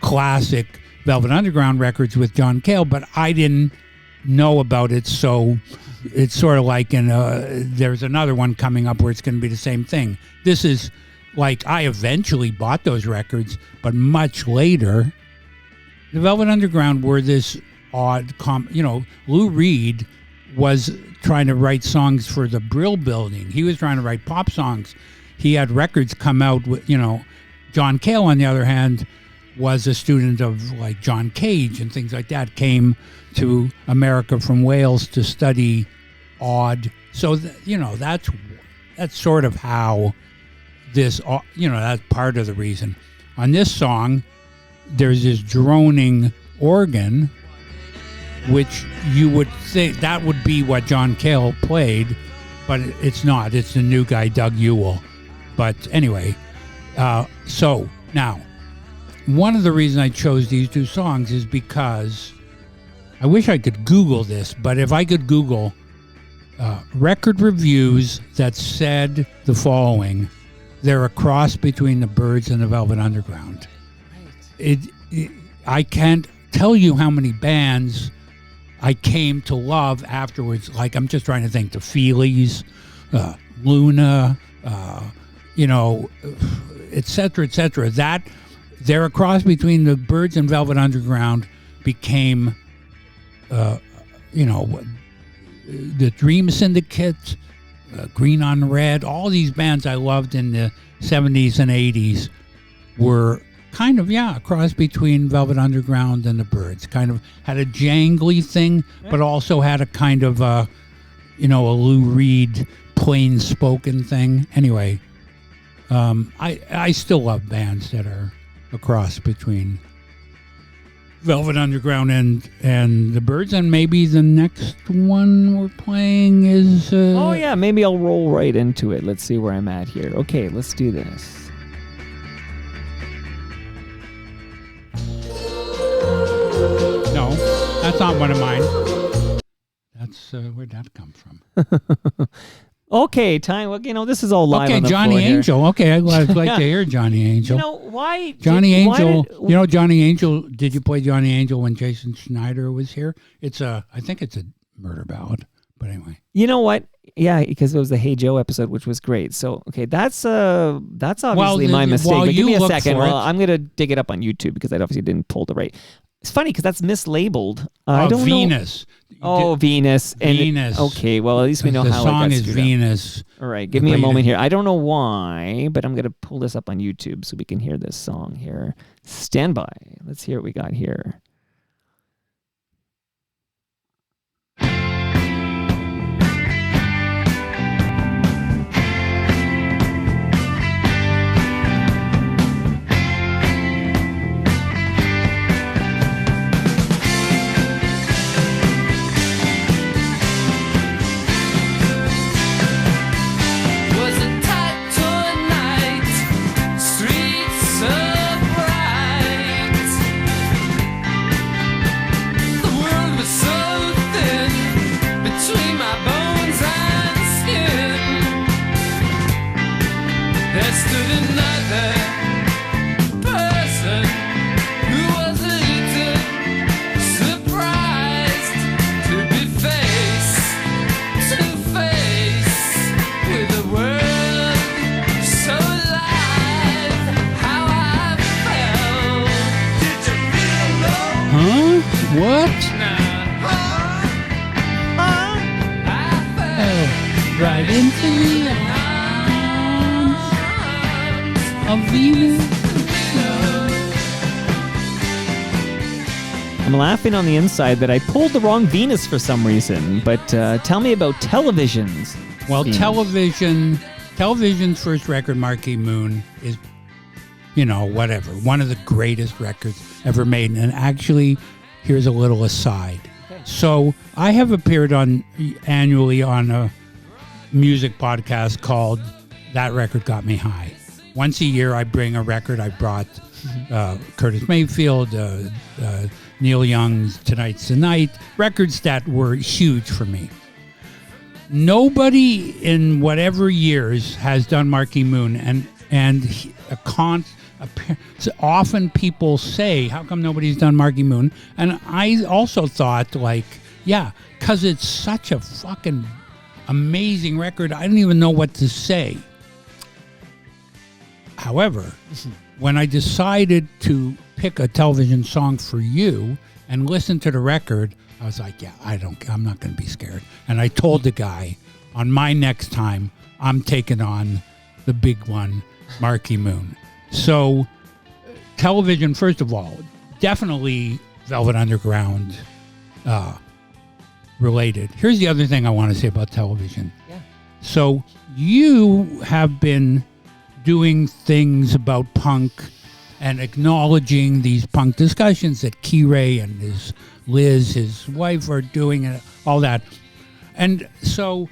Speaker 1: classic Velvet Underground records with John Cale, but I didn't know about it, so it's sort of like there's another one coming up where it's going to be the same thing. This is like, I eventually bought those records, but much later. The Velvet Underground were this odd, Lou Reed was trying to write songs for the Brill Building. He was trying to write pop songs. He had records come out with, John Cale, on the other hand, was a student of like John Cage and things like that, came to America from Wales to study odd. So, that's sort of how this, that's part of the reason. On this song, there's this droning organ, which you would think that would be what John Cale played, but it's not. It's the new guy, Doug Ewell. But anyway, so now, one of the reasons I chose these two songs is because I wish I could Google this, but if I could Google record reviews that said the following, they're a cross between the Byrds and the Velvet Underground. I can't tell you how many bands I came to love afterwards. Like, I'm just trying to think, the Feelies, Luna, et cetera, that they're a cross between the Byrds and Velvet Underground became, the Dream Syndicate, Green on Red, all these bands I loved in the 70s and 80s were kind of, a cross between Velvet Underground and the Byrds. Kind of had a jangly thing, but also had a kind of, a Lou Reed plain-spoken thing. Anyway, I still love bands that are a cross between Velvet Underground and the Byrds, and maybe the next one we're playing is...
Speaker 3: maybe I'll roll right into it. Let's see where I'm at here. Okay, let's do this.
Speaker 1: No, that's not one of mine. That's where'd that come from?
Speaker 3: Okay, time. Well, this is all live.
Speaker 1: Okay,
Speaker 3: on the
Speaker 1: Johnny
Speaker 3: floor here.
Speaker 1: Angel. Okay, I'd like to hear Johnny Angel.
Speaker 3: Why?
Speaker 1: Johnny Angel. Johnny Angel. Did you play Johnny Angel when Jason Schneider was here? I think it's a murder ballad. But anyway.
Speaker 3: You know what? Yeah, because it was the Hey Joe episode, which was great. So, okay, that's obviously my mistake. But give me a second. Well, I'm going to dig it up on YouTube because I obviously didn't pull the right. It's funny because that's mislabeled. I don't
Speaker 1: Venus.
Speaker 3: know. Oh, Venus.
Speaker 1: Venus.
Speaker 3: Okay, well, at least we know
Speaker 1: the
Speaker 3: how
Speaker 1: song
Speaker 3: it
Speaker 1: is
Speaker 3: got
Speaker 1: Venus.
Speaker 3: All right, give me a moment here. I don't know why, but I'm going to pull this up on YouTube so we can hear this song here. Stand by. Let's hear what we got here.
Speaker 1: Right into the arms of Venus.
Speaker 3: I'm laughing on the inside that I pulled the wrong Venus for some reason, but tell me about televisions.
Speaker 1: Well,
Speaker 3: Venus.
Speaker 1: television's first record, Marquee Moon, is, whatever, one of the greatest records ever made. And actually, here's a little aside. Okay. So I have appeared annually on a music podcast called That Record Got Me High. Once a year, I bring a record. I brought Curtis Mayfield, Neil Young's Tonight's the Night, records that were huge for me. Nobody in whatever years has done Marquee Moon, so often people say, how come nobody's done Marquee Moon? And I also thought, because it's such a fucking amazing record, I didn't even know what to say. However, when I decided to pick a television song for you and listen to the record, I was like, I'm not going to be scared. And I told the guy, on my next time, I'm taking on the big one, Marquee Moon. So, television, first of all, definitely Velvet Underground related. Here's the other thing I want to say about television. Yeah. So, you have been doing things about punk and acknowledging these punk discussions that Key-Ray and Liz, his wife, are doing, and all that. And so,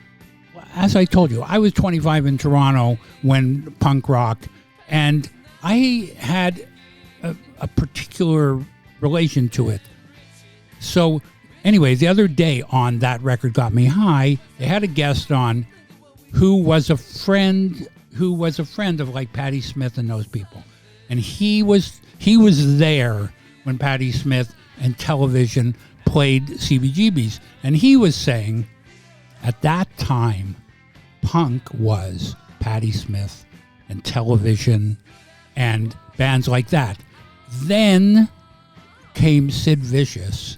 Speaker 1: as I told you, I was 25 in Toronto when punk rock, and I had a particular relation to it. So, anyway, the other day on That Record Got Me High, they had a guest on who was a friend of like Patti Smith and those people. And he was there when Patti Smith and television played CBGBs. And he was saying, at that time, punk was Patti Smith and television and bands like that. Then came Sid Vicious.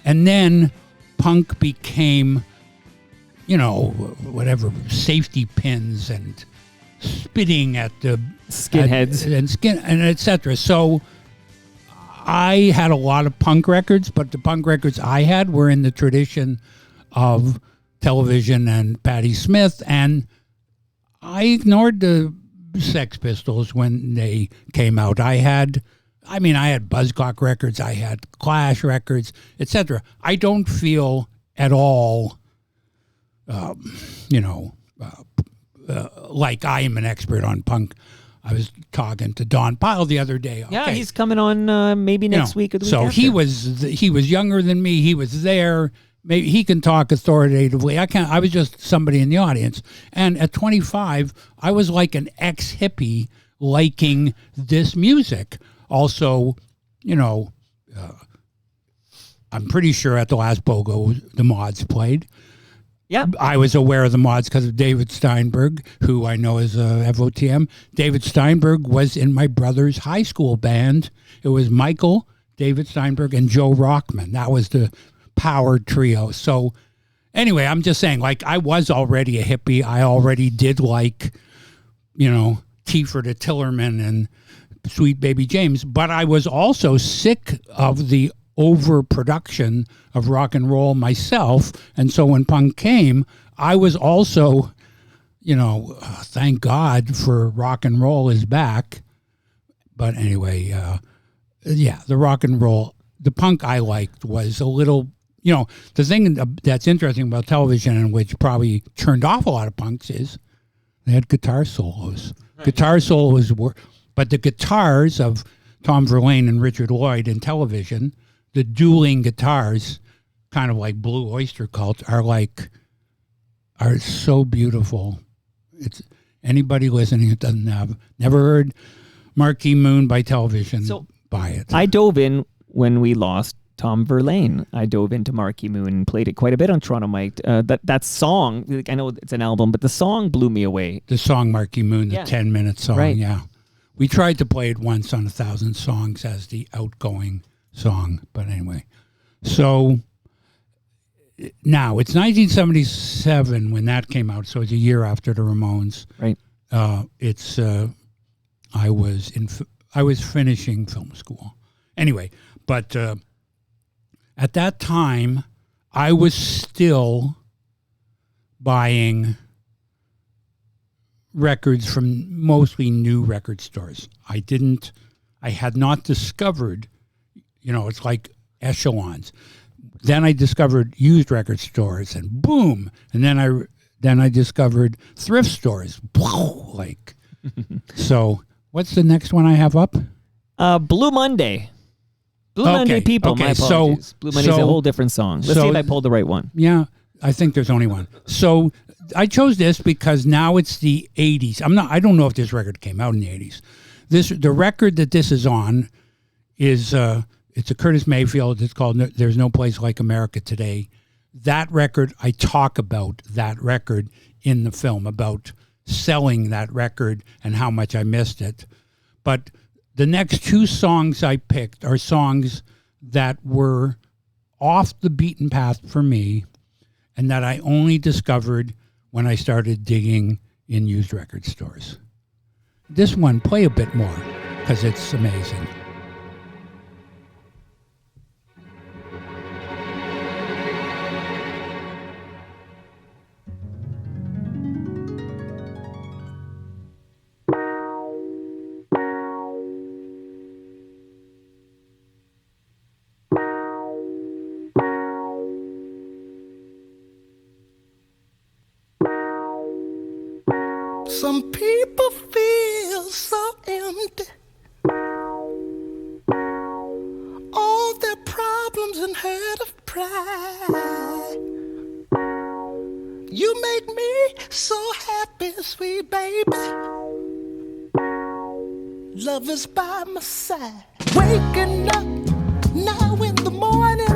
Speaker 1: And then punk became, whatever, safety pins and spitting at the
Speaker 3: skinheads
Speaker 1: and etc. So I had a lot of punk records, but the punk records I had were in the tradition of television and Patti Smith, and I ignored the Sex Pistols when they came out. I had Buzzcock records, I had Clash records, etc. I don't feel at all, like I am an expert on punk. I was talking to Don Pyle the other day.
Speaker 3: Yeah, he's coming on maybe next week or the week after.
Speaker 1: He was younger than me. He was there. Maybe he can talk authoritatively. I can't. I was just somebody in the audience. And at 25, I was like an ex-hippie liking this music. Also, I'm pretty sure at the last BOGO, the Mods played.
Speaker 3: Yeah,
Speaker 1: I was aware of the Mods because of David Steinberg, who I know is a FOTM. David Steinberg was in my brother's high school band. It was Michael, David Steinberg, and Joe Rockman. That was the power trio. So anyway, I'm just saying, I was already a hippie. I already did like, Tea-for the Tillerman and Sweet Baby James. But I was also sick of the overproduction of rock and roll myself, and so when punk came, I was also, thank God for rock and roll is back. But anyway, the rock and roll, the punk I liked was a little, the thing that's interesting about television and which probably turned off a lot of punks is they had guitar solos. Right. Guitar solos were, but the guitars of Tom Verlaine and Richard Lloyd in television, the dueling guitars, kind of like Blue Oyster Cult, are so beautiful. It's anybody listening who doesn't have never heard Marquee Moon by television, so buy it.
Speaker 3: I dove in when we lost Tom Verlaine. I dove into Marquee Moon and played it quite a bit on Toronto Mike. That song, I know it's an album, but the song blew me away.
Speaker 1: The song Marquee Moon, the 10-minute song,
Speaker 3: right.
Speaker 1: Yeah. We tried to play it once on 1,000 Songs as the outgoing song, but anyway. So now it's 1977 when that came out. So it's a year after the Ramones.
Speaker 3: Right.
Speaker 1: I was finishing film school. Anyway, but at that time, I was still buying records from mostly new record stores. I had not discovered, it's like echelons. Then I discovered used record stores, and boom, and then I discovered thrift stores. Like, so what's the next one I have up?
Speaker 3: Blue Monday. Blue Monday People, my apologies. Blue Monday's a whole different song. Let's see if I pulled the right one.
Speaker 1: Yeah, I think there's only one. So I chose this because now it's the 80s. I don't know if this record came out in the 80s. The record that this is on is it's a Curtis Mayfield. It's called There's No Place Like America Today. That record, I talk about that record in the film, about selling that record and how much I missed it. But the next two songs I picked are songs that were off the beaten path for me and that I only discovered when I started digging in used record stores. This one, play a bit more, because it's amazing.
Speaker 2: Some people feel so empty. All their problems and hurt of pride. You make me so happy, sweet baby. Love is by my side. Waking up now in the morning.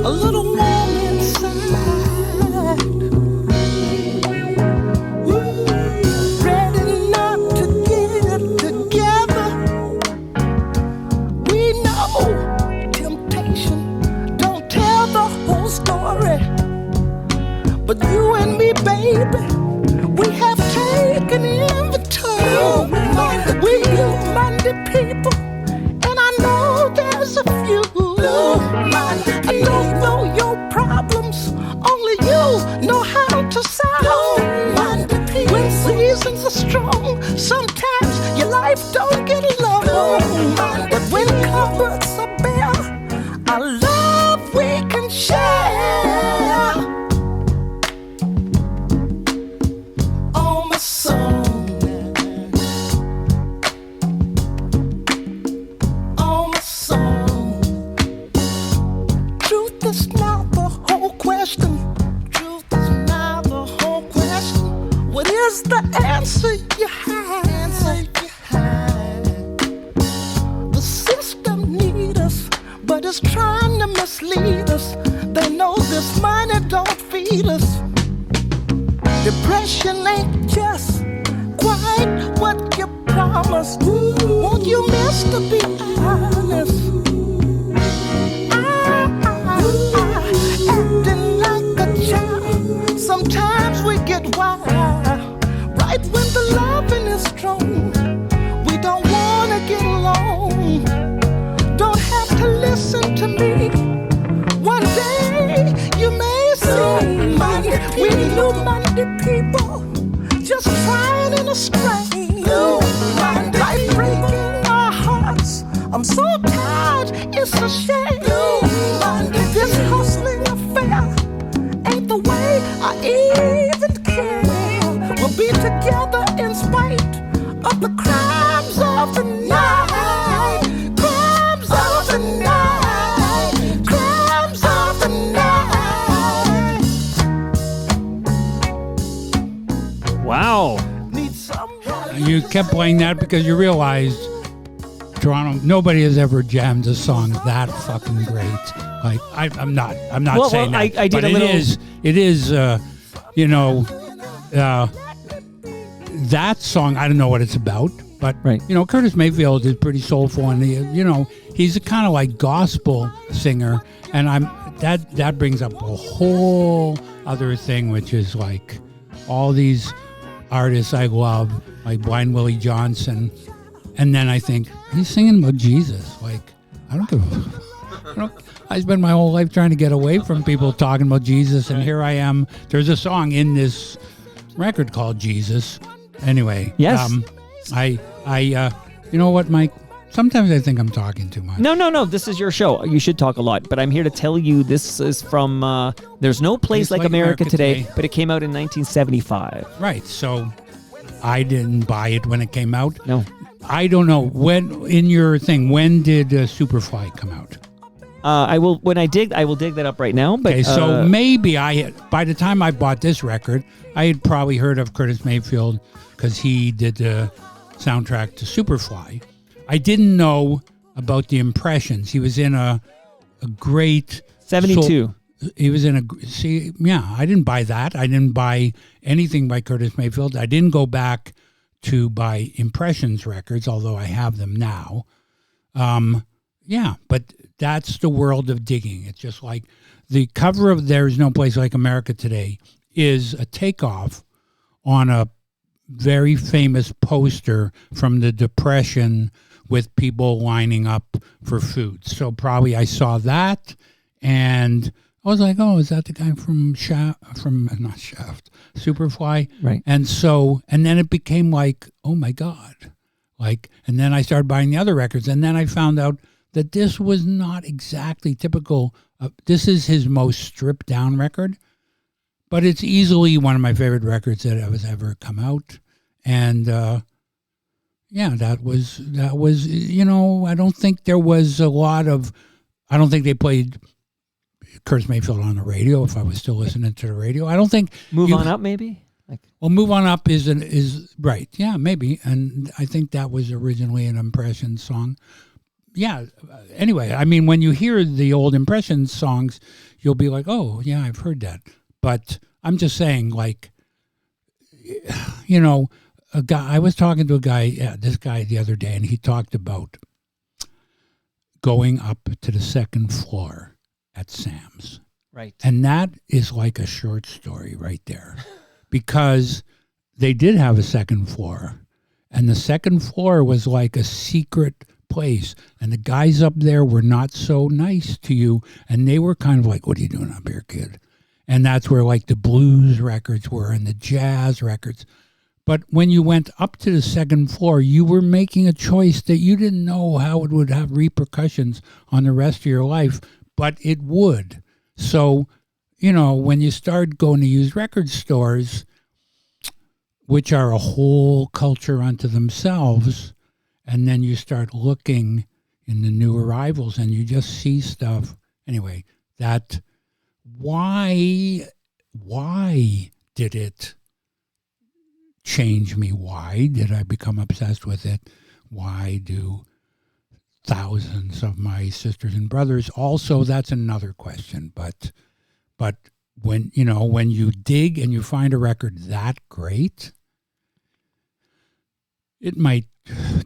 Speaker 2: A little warm inside. But you and me, baby, we have taken inventory. We blue-minded people, and I know there's a few. I don't know your problems, only you know how to solve. When seasons are strong, sometimes your life don't get along. But when cupboards are bare, our love we can share. The answer you have. The system needs us, but it's trying to mislead us. They know this money don't feed us. Depression ain't just quite what you promised. Won't you, mister, be honest? Acting like a child. Sometimes we get wild. Right when the loving is strong, we don't wanna get along. Don't have to listen to me. One day you may see we blue-minded people just trying in a strain. Life breaking our hearts. I'm so tired, it's a shame. This hustling affair ain't the way I even care. We'll be together in spite of the crimes of the night. Crimes of the night. Crimes of the night.
Speaker 3: Wow.
Speaker 1: You kept playing that because you realized Toronto, nobody has ever jammed a song that fucking great. Like I'm not saying that.
Speaker 3: I did
Speaker 1: but
Speaker 3: a little.
Speaker 1: It is that song, I don't know what it's about, But
Speaker 3: Right.
Speaker 1: Curtis Mayfield is pretty soulful, and he's a kind of like gospel singer, and that brings up a whole other thing, which is like all these artists I love, like Blind Willie Johnson, and then I think he's singing about Jesus. Like, I don't give a I spent my whole life trying to get away from people talking about Jesus, and here I am. There's a song in this record called Jesus. Anyway,
Speaker 3: Yes.
Speaker 1: You know what, Mike? Sometimes I think I'm talking too much.
Speaker 3: No. This is your show. You should talk a lot. But I'm here to tell you this is from There's No Place Like America Today, but it came out in 1975.
Speaker 1: Right. So I didn't buy it when it came out.
Speaker 3: No.
Speaker 1: I don't know. When did Superfly come out?
Speaker 3: I will dig that up right now. But
Speaker 1: Okay, so maybe by the time I bought this record, I had probably heard of Curtis Mayfield because he did the soundtrack to Superfly. I didn't know about the Impressions. He was in a great
Speaker 3: 72.
Speaker 1: He was in I didn't buy that. I didn't buy anything by Curtis Mayfield. I didn't go back to buy Impressions records, although I have them now. But that's the world of digging. It's just like the cover of There's No Place Like America Today is a takeoff on a very famous poster from the Depression with people lining up for food. So probably I saw that, and I was like, oh, is that the guy from not Shaft, Superfly?
Speaker 3: Right.
Speaker 1: And then it became like, oh my God. And then I started buying the other records, and then I found out that this was not exactly typical. This is his most stripped down record, but it's easily one of my favorite records that has ever come out. And that was. I don't think there was a lot of. I don't think they played Curtis Mayfield on the radio. If I was still listening to the radio, I don't think.
Speaker 3: Move On Up, maybe.
Speaker 1: Move On Up is right. Yeah, maybe. And I think that was originally an Impressions song. Yeah. Anyway, I mean, when you hear the old Impressions songs, you'll be like, oh, yeah, I've heard that. But I'm just saying, a guy. I was talking to this guy the other day, and he talked about going up to the second floor at Sam's.
Speaker 3: Right.
Speaker 1: And that is like a short story right there, because they did have a second floor, and the second floor was like a secret place, and the guys up there were not so nice to you, and they were kind of like, what are you doing up here, kid? And that's where like the blues records were and the jazz records. But when you went up to the second floor, you were making a choice that you didn't know how it would have repercussions on the rest of your life, but it would. So, when you start going to used record stores, which are a whole culture unto themselves, and then you start looking in the new arrivals and you just see stuff. Anyway, why did it change me? Why did I become obsessed with it? Why do thousands of my sisters and brothers also? That's another question. But when you dig and you find a record that great, it might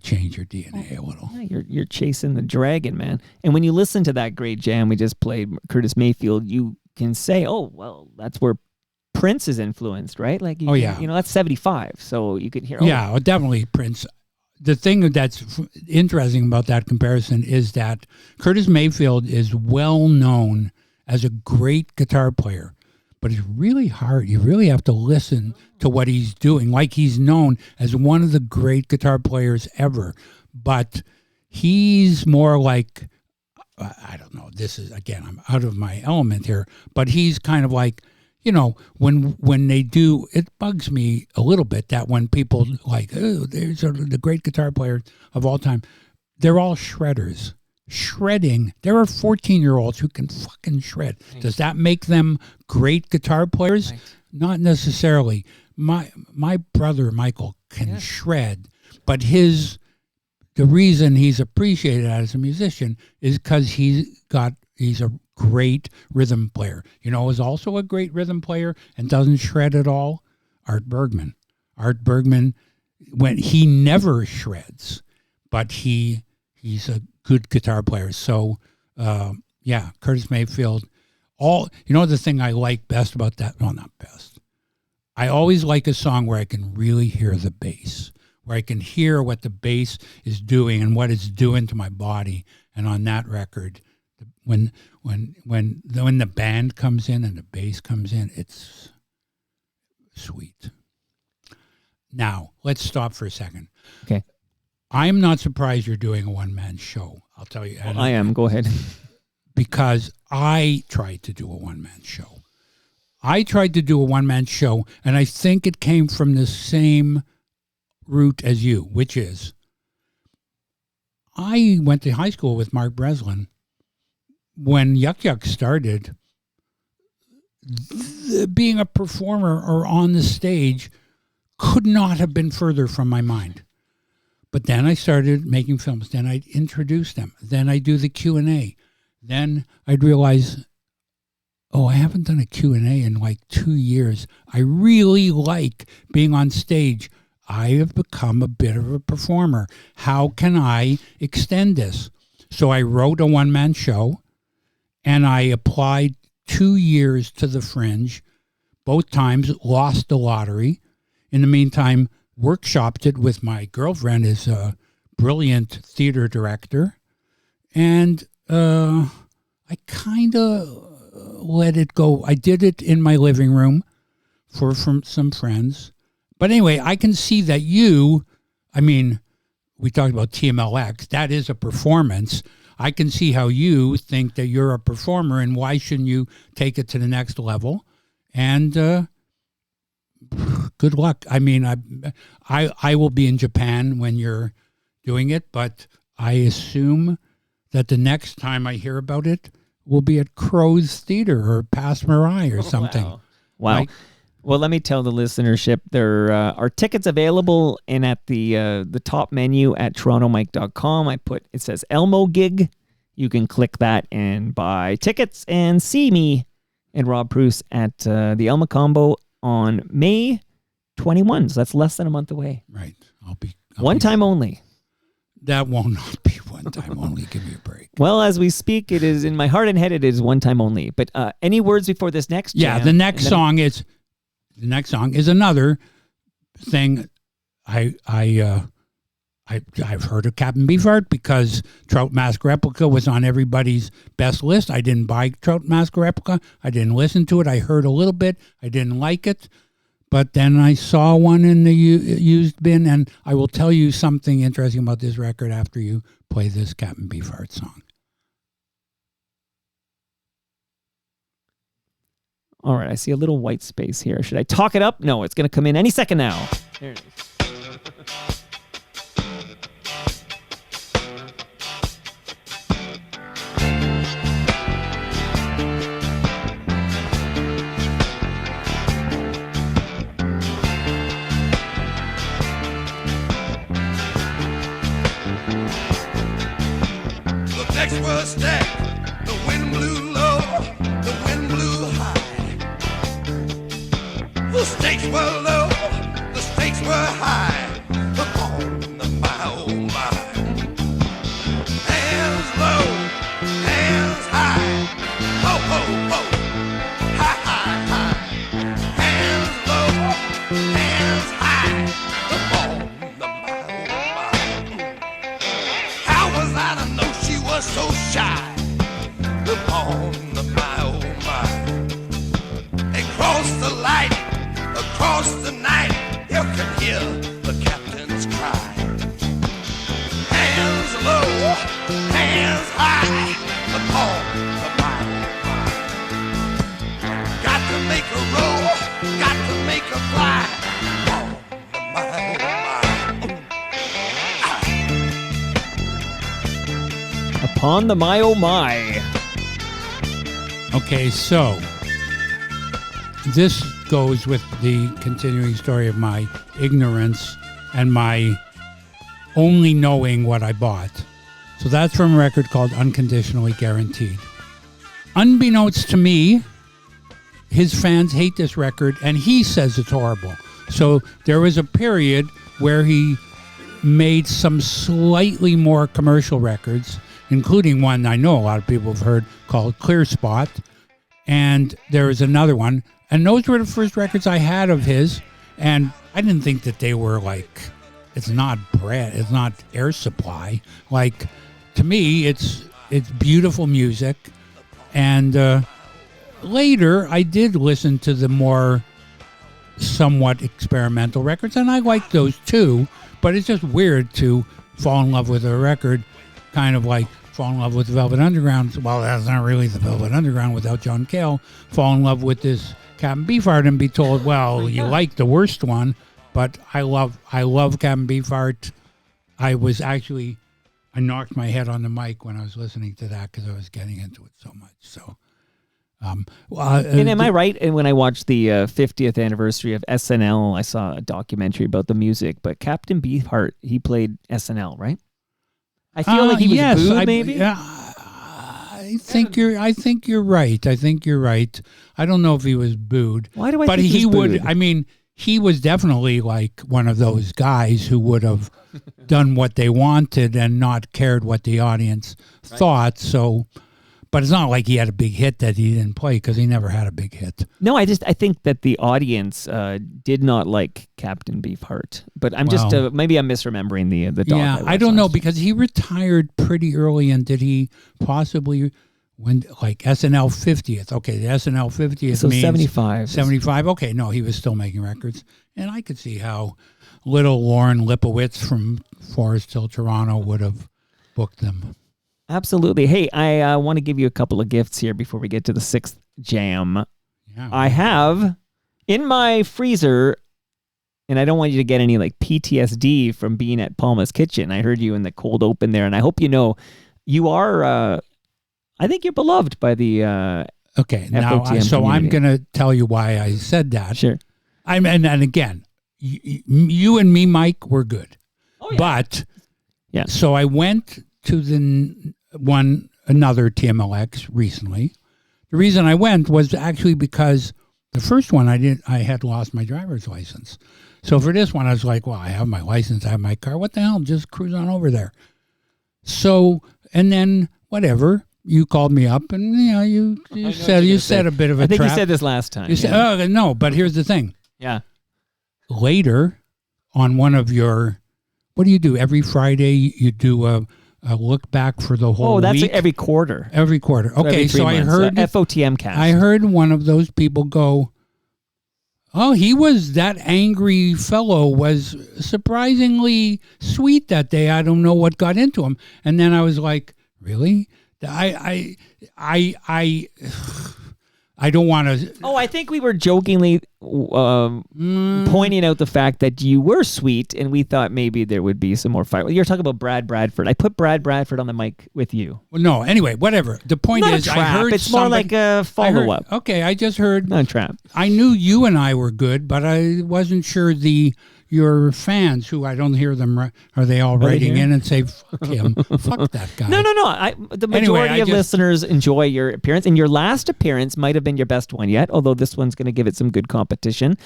Speaker 1: change your DNA a little.
Speaker 3: Yeah, you're chasing the dragon, man. And when you listen to that great jam we just played, Curtis Mayfield, you can say, oh, well, that's where Prince is influenced, right? That's 75. So you could hear.
Speaker 1: Yeah, definitely Prince. The thing that's interesting about that comparison is that Curtis Mayfield is well known as a great guitar player, but it's really hard. You really have to listen to what he's doing. Like, he's known as one of the great guitar players ever, but he's more like, I don't know, this is, again, I'm out of my element here, but he's kind of like, when they do, it bugs me a little bit that when people like, oh, there's the great guitar players of all time, they're all shredders. Shredding. There are 14-year-olds who can fucking shred. Right. Does that make them great guitar players? Right. Not necessarily. My brother Michael can shred, but the reason he's appreciated as a musician is because he's a great rhythm player. Is also a great rhythm player and doesn't shred at all? Art Bergman. Art Bergman when he never shreds, but he's a good guitar player. So yeah, Curtis Mayfield. The thing I like best about that, well, not best. I always like a song where I can really hear the bass, where I can hear what the bass is doing and what it's doing to my body. And on that record, when the band comes in and the bass comes in, it's sweet. Now, let's stop for a second.
Speaker 3: Okay.
Speaker 1: I'm not surprised you're doing a one-man show. I'll tell you.
Speaker 3: Well, I am. Go ahead.
Speaker 1: Because I tried to do a one-man show. And I think it came from the same route as you, which is I went to high school with Mark Breslin. When Yuck Yuck started, being a performer or on the stage could not have been further from my mind. But then I started making films. Then I'd introduce them. Then I'd do the Q&A. Then I'd realize, I haven't done a Q&A in like 2 years. I really like being on stage. I have become a bit of a performer. How can I extend this? So I wrote a one-man show, and I applied 2 years to the Fringe. Both times lost the lottery. In the meantime, workshopped it with my girlfriend, is a brilliant theater director. And I kind of let it go. I did it in my living room from some friends. But anyway, I can see that we talked about TMLX. That is a performance. I can see how you think that you're a performer, and why shouldn't you take it to the next level? And good luck. I will be in Japan when you're doing it, but I assume that the next time I hear about it will be at Crow's Theater or Pass Marais or something.
Speaker 3: Wow.
Speaker 1: Right?
Speaker 3: Well, let me tell the listenership, there are tickets available, and at the top menu at torontomike.com, it says Elmo Gig. You can click that and buy tickets and see me and Rob Pruce at the Elmo Combo on May 21. So that's less than a month away.
Speaker 1: Right. I'll
Speaker 3: one time only.
Speaker 1: That will not be one time only. Give me a break.
Speaker 3: Well, as we speak, it is in my heart and head. It is one time only. But any words before this next jam?
Speaker 1: Yeah, the next song is another thing. I've heard of Captain Beefheart because Trout Mask Replica was on everybody's best list. I didn't buy Trout Mask Replica. I didn't listen to it. I heard a little bit. I didn't like it. But then I saw one in the used bin, and I will tell you something interesting about this record after you play this Captain Beefheart song.
Speaker 3: All right, I see a little white space here. Should I talk it up? No, it's going to come in any second now. There it is.
Speaker 2: Decks were stacked, the wind blew low, the wind blew high. The stakes were low, the stakes were high. Upon the my oh my. Hands low, hands high. Ho ho ho, hi hi hi. Hands low, hands high. Upon the my oh my. How was I to know she was so shy? Upon the my oh my. Across the light, across the night, you can hear the captain's cry. Hands low, hands high, upon the my oh my. Got to make her roll, got to make her fly. Upon the my oh my.
Speaker 3: Upon the my oh my.
Speaker 1: Okay, so this goes with the continuing story of my ignorance and my only knowing what I bought. So that's from a record called Unconditionally Guaranteed. Unbeknownst to me, his fans hate this record, and he says it's horrible. So there was a period where he made some slightly more commercial records, including one I know a lot of people have heard called Clear Spot. And there was another one. And those were the first records I had of his. And I didn't think that they were like, it's not bread, it's not Air Supply. Like, to me, it's beautiful music. And later, I did listen to the more somewhat experimental records, and I like those too. But it's just weird to fall in love with a record, kind of like fall in love with Velvet Underground. Well, that's not really the Velvet Underground without John Cale. Fall in love with this Captain Beefheart and be told, well, you like the worst one. But I love Captain Beefheart. I knocked my head on the mic when I was listening to that because I was getting into it so much. So,
Speaker 3: and am I right? And when I watched the 50th anniversary of SNL, I saw a documentary about the music. But Captain Beefheart, he played SNL, right? I feel like he was booed, maybe.
Speaker 1: I think you're right. I think you're right. I don't know if he was booed.
Speaker 3: Why do I?
Speaker 1: But
Speaker 3: think
Speaker 1: he would.
Speaker 3: Booed?
Speaker 1: I mean, he was definitely like one of those guys who would have done what they wanted and not cared what the audience thought. So, but it's not like he had a big hit that he didn't play because he never had a big hit.
Speaker 3: No, I think that the audience did not like Captain Beefheart. But I'm just maybe I'm misremembering the doc.
Speaker 1: Yeah, I don't know because he retired pretty early. And did he possibly? When like SNL 50th, okay, the SNL 50th
Speaker 3: so
Speaker 1: means
Speaker 3: 75.
Speaker 1: 75, okay, no, he was still making records. And I could see how little Lauren Lipowitz from Forest Hill, Toronto would have booked them.
Speaker 3: Absolutely. Hey, I want to give you a couple of gifts here before we get to the 6th jam.
Speaker 1: Yeah.
Speaker 3: I have in my freezer, and I don't want you to get any like PTSD from being at Palma's Kitchen. I heard you in the cold open there, and I hope you know you are... I think you're beloved by the
Speaker 1: okay. Now,
Speaker 3: FOTM
Speaker 1: so
Speaker 3: community.
Speaker 1: I'm going to tell you why I said that.
Speaker 3: Sure.
Speaker 1: And again, you and me, Mike, we're good.
Speaker 3: Oh, yeah.
Speaker 1: But
Speaker 3: yeah.
Speaker 1: So I went to another TMLX recently. The reason I went was actually because the first one I had lost my driver's license. So for this one, I was like, well, I have my license, I have my car. What the hell? Just cruise on over there. So, and then whatever. You called me up and you said a bit of a
Speaker 3: trap. I think you
Speaker 1: trap.
Speaker 3: said this last time.
Speaker 1: You said, oh, no, but here's the thing.
Speaker 3: Yeah.
Speaker 1: Later on one of your, what do you do? Every Friday you do a look back for the whole week?
Speaker 3: Oh, that's every quarter.
Speaker 1: Every quarter. Okay, so I heard
Speaker 3: FOTM cast.
Speaker 1: I heard one of those people go, oh, that angry fellow was surprisingly sweet that day. I don't know what got into him. And then I was like, really? I don't want to.
Speaker 3: Oh, I think we were jokingly pointing out the fact that you were sweet, and we thought maybe there would be some more fight. Well, you're talking about Brad Bradford. I put Brad Bradford on the mic with you.
Speaker 1: Well, no, anyway, whatever. The point
Speaker 3: Not
Speaker 1: is,
Speaker 3: a trap.
Speaker 1: I heard
Speaker 3: it's more like a follow-up.
Speaker 1: Okay, I just heard.
Speaker 3: Not a trap.
Speaker 1: I knew you and I were good, but I wasn't sure your fans, who I don't hear them, are they all writing in and say, fuck him, fuck that guy?
Speaker 3: No. The majority of listeners enjoy your appearance, and your last appearance might have been your best one yet, although this one's going to give it some good competition.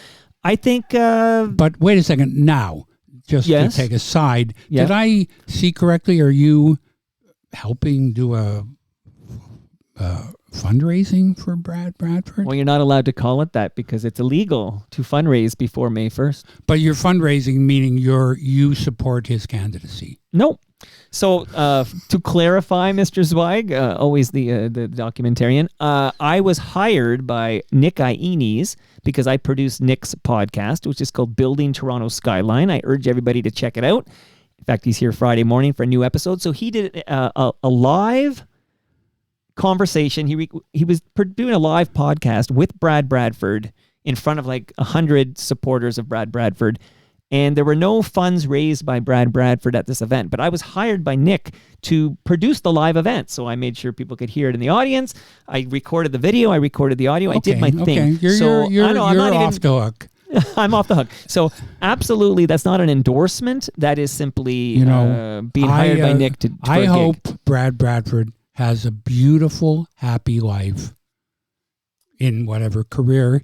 Speaker 3: I think...
Speaker 1: but wait a second. Now, just to take a side, did I see correctly? Are you helping do a fundraising for Brad Bradford?
Speaker 3: Well, you're not allowed to call it that because it's illegal to fundraise before May 1st.
Speaker 1: But you're fundraising, meaning you support his candidacy.
Speaker 3: Nope. So to clarify, Mr. Zweig, always the documentarian, I was hired by Nick Iones because I produced Nick's podcast, which is called Building Toronto Skyline. I urge everybody to check it out. In fact, he's here Friday morning for a new episode. So he did a live conversation. He was doing a live podcast with Brad Bradford in front of like 100 supporters of Brad Bradford, and there were no funds raised by Brad Bradford at this event, but I was hired by Nick to produce the live event, so I made sure people could hear it in the audience. I recorded the video, I recorded the audio, I did my thing.
Speaker 1: You're off the hook.
Speaker 3: I'm off the hook. So absolutely, that's not an endorsement. That is simply being hired by Nick to
Speaker 1: I hope Brad Bradford has a beautiful, happy life in whatever career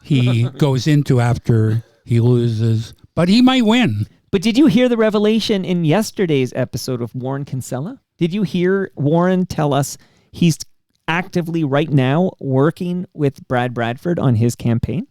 Speaker 1: he goes into after he loses, but he might win.
Speaker 3: But did you hear the revelation in yesterday's episode of Warren Kinsella? Did you hear Warren tell us he's actively right now working with Brad Bradford on his campaign?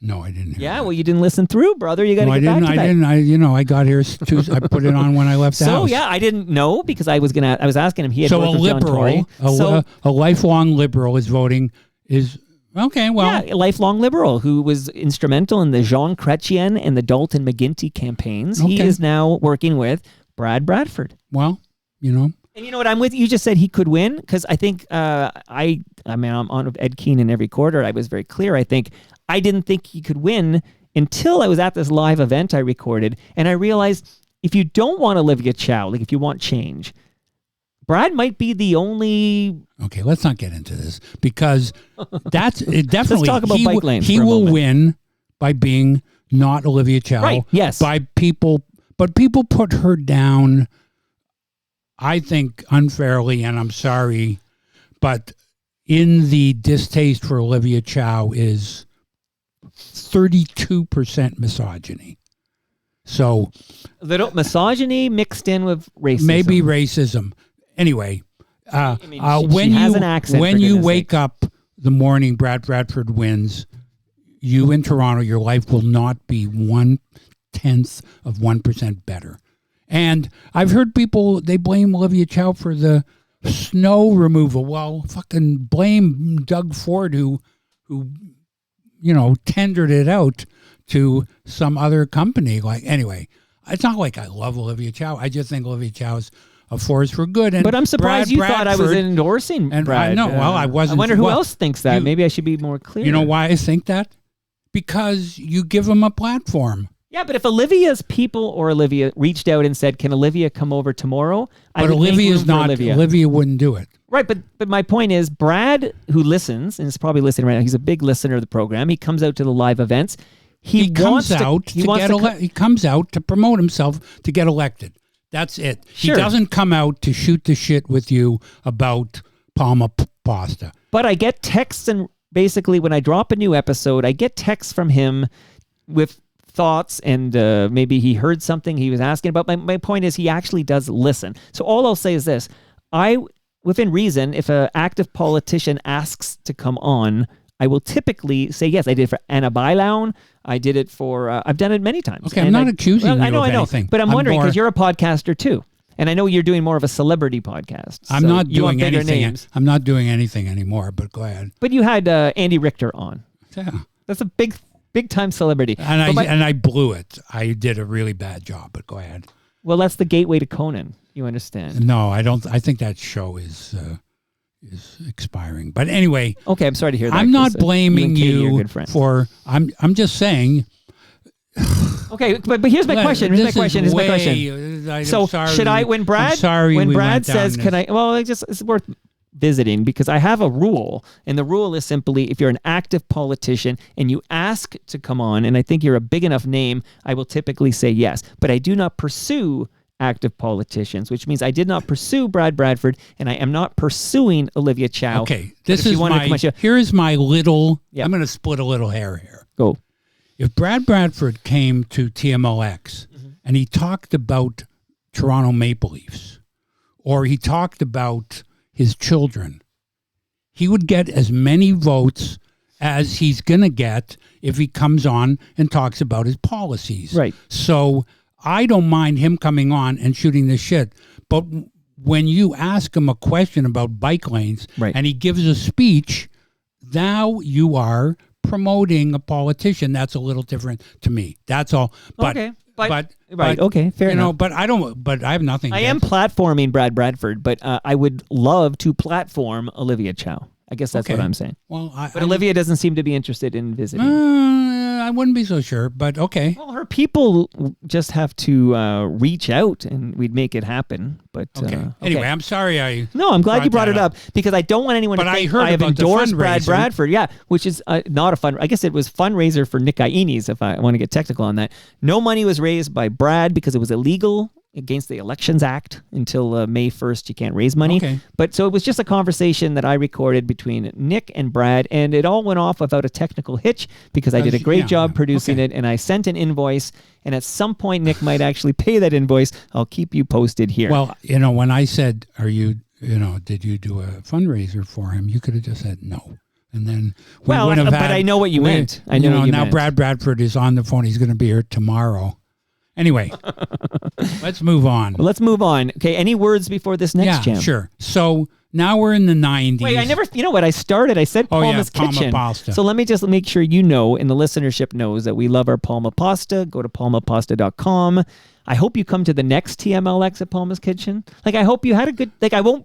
Speaker 1: No, I didn't hear
Speaker 3: Yeah,
Speaker 1: that.
Speaker 3: well, you didn't listen through, brother. You got to
Speaker 1: No,
Speaker 3: get back to that.
Speaker 1: I didn't. I got here Tuesday. I put it on when I left the
Speaker 3: So
Speaker 1: house.
Speaker 3: yeah, I didn't know because I was asking him. He had
Speaker 1: So
Speaker 3: worked
Speaker 1: a
Speaker 3: with John Tory.
Speaker 1: liberal, a lifelong liberal is voting is okay. Well,
Speaker 3: yeah, a lifelong liberal who was instrumental in the Jean Chrétien and the Dalton McGuinty campaigns. He
Speaker 1: Okay.
Speaker 3: is now working with Brad Bradford.
Speaker 1: well, you know.
Speaker 3: And you know what? I'm with you. Just said he could win because I think I mean I'm on Ed Keenan every quarter. I was very clear. I think I didn't think he could win until I was at this live event I recorded, and I realized if you don't want Olivia Chow, like if you want change, Brad might be the only.
Speaker 1: Okay, let's not get into this because that's it definitely.
Speaker 3: Let's talk about bike lanes
Speaker 1: He
Speaker 3: for a
Speaker 1: will
Speaker 3: moment.
Speaker 1: win by being not Olivia Chow.
Speaker 3: Right, yes.
Speaker 1: By people, but people put her down. I think unfairly, and I'm sorry, but in the distaste for Olivia Chow is 32% misogyny. So
Speaker 3: Little misogyny mixed in with racism.
Speaker 1: maybe racism. Anyway,
Speaker 3: mean,
Speaker 1: when
Speaker 3: she has
Speaker 1: you
Speaker 3: an accent,
Speaker 1: when
Speaker 3: for
Speaker 1: you
Speaker 3: goodness
Speaker 1: wake up the morning Brad Bradford wins, you in Toronto, your life will not be 0.1% better. And I've heard people they blame Olivia Chow for the snow removal. Well, fucking blame Doug Ford who tendered it out to some other company. Like anyway, it's not like I love Olivia Chow. I just think Olivia Chow's a force for good. And
Speaker 3: But I'm surprised
Speaker 1: Brad
Speaker 3: you thought I was
Speaker 1: Bradford-
Speaker 3: endorsing
Speaker 1: and
Speaker 3: Brad.
Speaker 1: I know. Well, I wasn't.
Speaker 3: I wonder who
Speaker 1: well,
Speaker 3: else thinks that.
Speaker 1: you-
Speaker 3: Maybe I should be more clear.
Speaker 1: You know why I think that? Because you give them a platform.
Speaker 3: Yeah, but if Olivia's people or Olivia reached out and said, "Can Olivia come over tomorrow?" I
Speaker 1: But
Speaker 3: would make
Speaker 1: Olivia's
Speaker 3: room for
Speaker 1: not.
Speaker 3: Olivia.
Speaker 1: Olivia wouldn't do it.
Speaker 3: Right, but my point is, Brad, who listens and is probably listening right now, he's a big listener of the program. He comes out to the live events.
Speaker 1: He
Speaker 3: wants
Speaker 1: comes out to
Speaker 3: wants
Speaker 1: get he comes out to promote himself to get elected. That's it.
Speaker 3: Sure.
Speaker 1: He doesn't come out to shoot the shit with you about Palma pasta.
Speaker 3: But I get texts, and basically when I drop a new episode, I get texts from him with thoughts, and maybe he heard something he was asking about. My point is he actually does listen. So all I'll say is this. Within reason, if an active politician asks to come on, I will typically say yes. I did it for Anna Bailown. I did it for, I've done it many times.
Speaker 1: Okay, I'm not accusing you
Speaker 3: I know,
Speaker 1: of anything.
Speaker 3: But I'm wondering,
Speaker 1: more-
Speaker 3: because you're a podcaster too. And I know you're doing more of a celebrity podcast.
Speaker 1: I'm
Speaker 3: so
Speaker 1: not
Speaker 3: you want
Speaker 1: doing
Speaker 3: bigger
Speaker 1: anything.
Speaker 3: names.
Speaker 1: I'm not doing anything anymore. But go ahead.
Speaker 3: But you had Andy Richter on.
Speaker 1: Yeah.
Speaker 3: That's a big time celebrity.
Speaker 1: And
Speaker 3: But
Speaker 1: I blew it. I did a really bad job. But go ahead.
Speaker 3: well, that's the gateway to Conan. You understand?
Speaker 1: No, I don't. I think that show is expiring. But anyway,
Speaker 3: Okay, I'm sorry to hear that.
Speaker 1: I'm not
Speaker 3: 'cause,
Speaker 1: blaming
Speaker 3: and Katie are
Speaker 1: you
Speaker 3: good friends.
Speaker 1: for. I'm just saying.
Speaker 3: Okay, but here's my question. Here's my question. So should I, when Brad says, "Can I?" Well, it's worth visiting because I have a rule, and the rule is simply: if you're an active politician and you ask to come on, and I think you're a big enough name, I will typically say yes. But I do not pursue active politicians, which means I did not pursue Brad Bradford, and I am not pursuing Olivia Chow.
Speaker 1: Okay,
Speaker 3: But
Speaker 1: this
Speaker 3: if you
Speaker 1: is
Speaker 3: wanted to
Speaker 1: my.
Speaker 3: come on show-
Speaker 1: Here is my little.
Speaker 3: Yeah.
Speaker 1: I'm going to split a little hair here.
Speaker 3: Go.
Speaker 1: If Brad Bradford came to TMLX and he talked about Toronto Maple Leafs, or he talked about his children, he would get as many votes as he's going to get if he comes on and talks about his policies.
Speaker 3: Right.
Speaker 1: So I don't mind him coming on and shooting the shit. But when you ask him a question about bike lanes
Speaker 3: Right.
Speaker 1: and he gives a speech, now you are promoting a politician. That's a little different to me. That's all. But,
Speaker 3: Okay, but-
Speaker 1: but
Speaker 3: right, okay, fair
Speaker 1: you know,
Speaker 3: enough.
Speaker 1: but I don't. But I have nothing.
Speaker 3: I am platforming Brad Bradford, but I would love to platform Olivia Chow. I guess that's what
Speaker 1: Okay.
Speaker 3: I'm saying.
Speaker 1: Well,
Speaker 3: But Olivia doesn't seem to be interested in visiting.
Speaker 1: I wouldn't be so sure. But okay.
Speaker 3: Well, her people just have to reach out, and we'd make it happen. But
Speaker 1: Okay. Anyway, I'm sorry.
Speaker 3: no, I'm glad you brought
Speaker 1: brought
Speaker 3: it
Speaker 1: that
Speaker 3: up because I don't want anyone
Speaker 1: But
Speaker 3: to
Speaker 1: I
Speaker 3: think
Speaker 1: heard
Speaker 3: I have
Speaker 1: about the
Speaker 3: endorsed Brad
Speaker 1: fundraiser.
Speaker 3: Bradford. Yeah, which is not a fund. I guess it was fundraiser for Nick Iones, if I want to get technical on that. No money was raised by Brad because it was illegal against the Elections Act until May 1st. You can't raise money.
Speaker 1: Okay.
Speaker 3: But so it was just a conversation that I recorded between Nick and Brad, and it all went off without a technical hitch because I did a great job producing it, and I sent an invoice, and at some point Nick might actually pay that invoice. I'll keep you posted here.
Speaker 1: Well, you know, when I said, did you do a fundraiser for him? You could have just said no. And then we would have
Speaker 3: but I know what you meant. I know what you
Speaker 1: now
Speaker 3: meant.
Speaker 1: Brad Bradford is on the phone. He's going to be here tomorrow. Anyway, let's move on.
Speaker 3: Well, let's move on. Okay, any words before this next jam?
Speaker 1: Sure. So now we're in the 90s.
Speaker 3: Wait, you know what? I said Palma's Kitchen.
Speaker 1: Pasta.
Speaker 3: So let me just make sure you know, and the listenership knows, that we love our Palma Pasta. Go to palmapasta.com. I hope you come to the next TMLX at Palma's Kitchen. Like, I hope you had a good, I won't,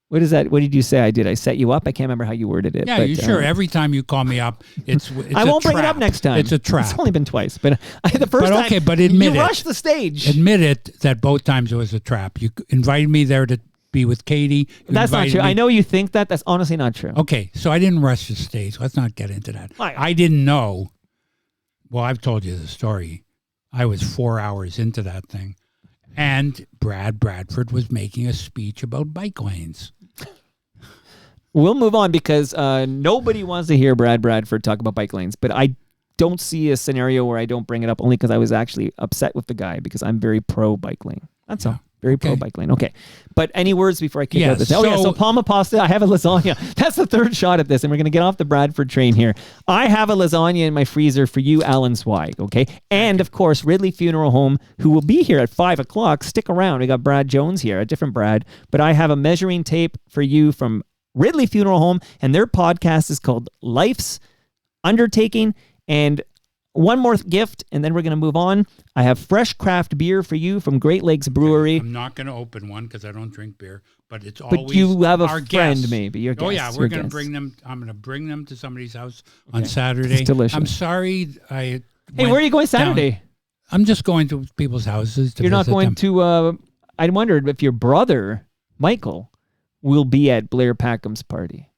Speaker 3: what is that? What did you say I did? I set you up? I can't remember how you worded it.
Speaker 1: Yeah,
Speaker 3: but,
Speaker 1: you sure. Every time you call me up, it's
Speaker 3: I won't bring it up next time.
Speaker 1: It's a trap.
Speaker 3: It's only been twice. But the first time,
Speaker 1: okay, but admit
Speaker 3: you
Speaker 1: it.
Speaker 3: rushed the stage.
Speaker 1: Admit it that both times it was a trap. You invited me there to be with Katie.
Speaker 3: That's not true. I know you think that. That's honestly not true.
Speaker 1: Okay, so I didn't rush the stage. Let's not get into that. I didn't know. Well, I've told you the story. I was 4 hours into that thing. And Brad Bradford was making a speech about bike lanes.
Speaker 3: We'll move on because nobody wants to hear Brad Bradford talk about bike lanes. But I don't see a scenario where I don't bring it up, only because I was actually upset with the guy because I'm very pro bike lane. That's all. Very pro bike lane. Okay. But any words before I kick out this? So Palma Pasta, I have a lasagna. That's the third shot at this, and we're going to get off the Bradford train here. I have a lasagna in my freezer for you, Alan Zweig, okay? And, of course, Ridley Funeral Home, who will be here at 5 o'clock. Stick around. We got Brad Jones here, a different Brad. But I have a measuring tape for you from Ridley Funeral Home, and their podcast is called Life's Undertaking. And one more gift, and then we're going to move on. I have fresh craft beer for you from Great Lakes Brewery.
Speaker 1: I'm not going to open one because I don't drink beer, but it's always
Speaker 3: But you have a
Speaker 1: our
Speaker 3: friend,
Speaker 1: guests.
Speaker 3: maybe. Your guests,
Speaker 1: oh, yeah, we're going to bring them. I'm going to bring them to somebody's house on Saturday.
Speaker 3: It's delicious.
Speaker 1: I'm sorry.
Speaker 3: Hey, where are you going Saturday?
Speaker 1: I'm just going to people's houses to
Speaker 3: You're not
Speaker 1: visit
Speaker 3: going
Speaker 1: them.
Speaker 3: to, I wondered if your brother, Michael, will be at Blair Packham's party.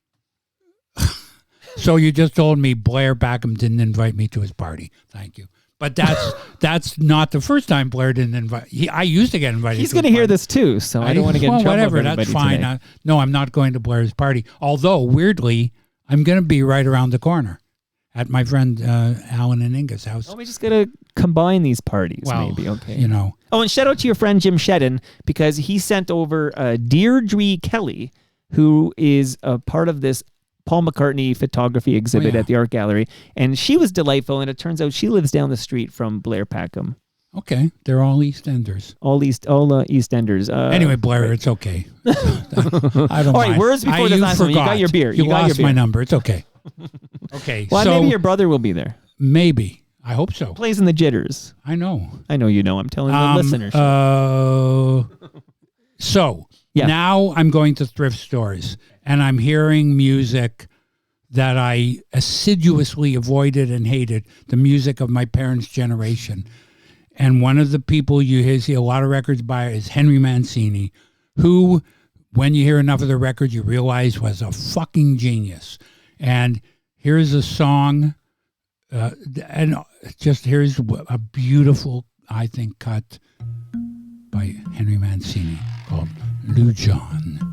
Speaker 1: So you just told me Blair Packham didn't invite me to his party. Thank you. But that's not the first time Blair didn't invite. I used to get invited.
Speaker 3: He's going to hear this too, so I don't want to get in trouble.
Speaker 1: Whatever,
Speaker 3: with
Speaker 1: that's
Speaker 3: everybody
Speaker 1: fine.
Speaker 3: today.
Speaker 1: No, I'm not going to Blair's party. Although weirdly, I'm going to be right around the corner at my friend Alan and Inga's house.
Speaker 3: Well, we just got to combine these parties,
Speaker 1: Well,
Speaker 3: maybe. Okay.
Speaker 1: You know.
Speaker 3: Oh, and shout out to your friend Jim Shedden, because he sent over Deirdre Kelly, who is a part of this Paul McCartney photography exhibit at the Art Gallery, and she was delightful, and it turns out she lives down the street from Blair Packham.
Speaker 1: Okay, they're all East Enders.
Speaker 3: All East Enders.
Speaker 1: Anyway, Blair, it's okay. I don't
Speaker 3: All right,
Speaker 1: mind.
Speaker 3: words before this last one. You got your beer.
Speaker 1: You
Speaker 3: got
Speaker 1: lost
Speaker 3: your beer.
Speaker 1: my number. It's okay. Okay,
Speaker 3: Well,
Speaker 1: so
Speaker 3: maybe your brother will be there.
Speaker 1: maybe. I hope so.
Speaker 3: Plays in the jitters.
Speaker 1: I know.
Speaker 3: I know you know. I'm telling the listeners.
Speaker 1: So
Speaker 3: Yeah.
Speaker 1: now I'm going to thrift stores and I'm hearing music that I assiduously avoided and hated, the music of my parents' generation. And one of the people you see a lot of records by is Henry Mancini, who, when you hear enough of the records, you realize was a fucking genius. And here's a song, and just here's a beautiful, I think, cut by Henry Mancini called Lou John.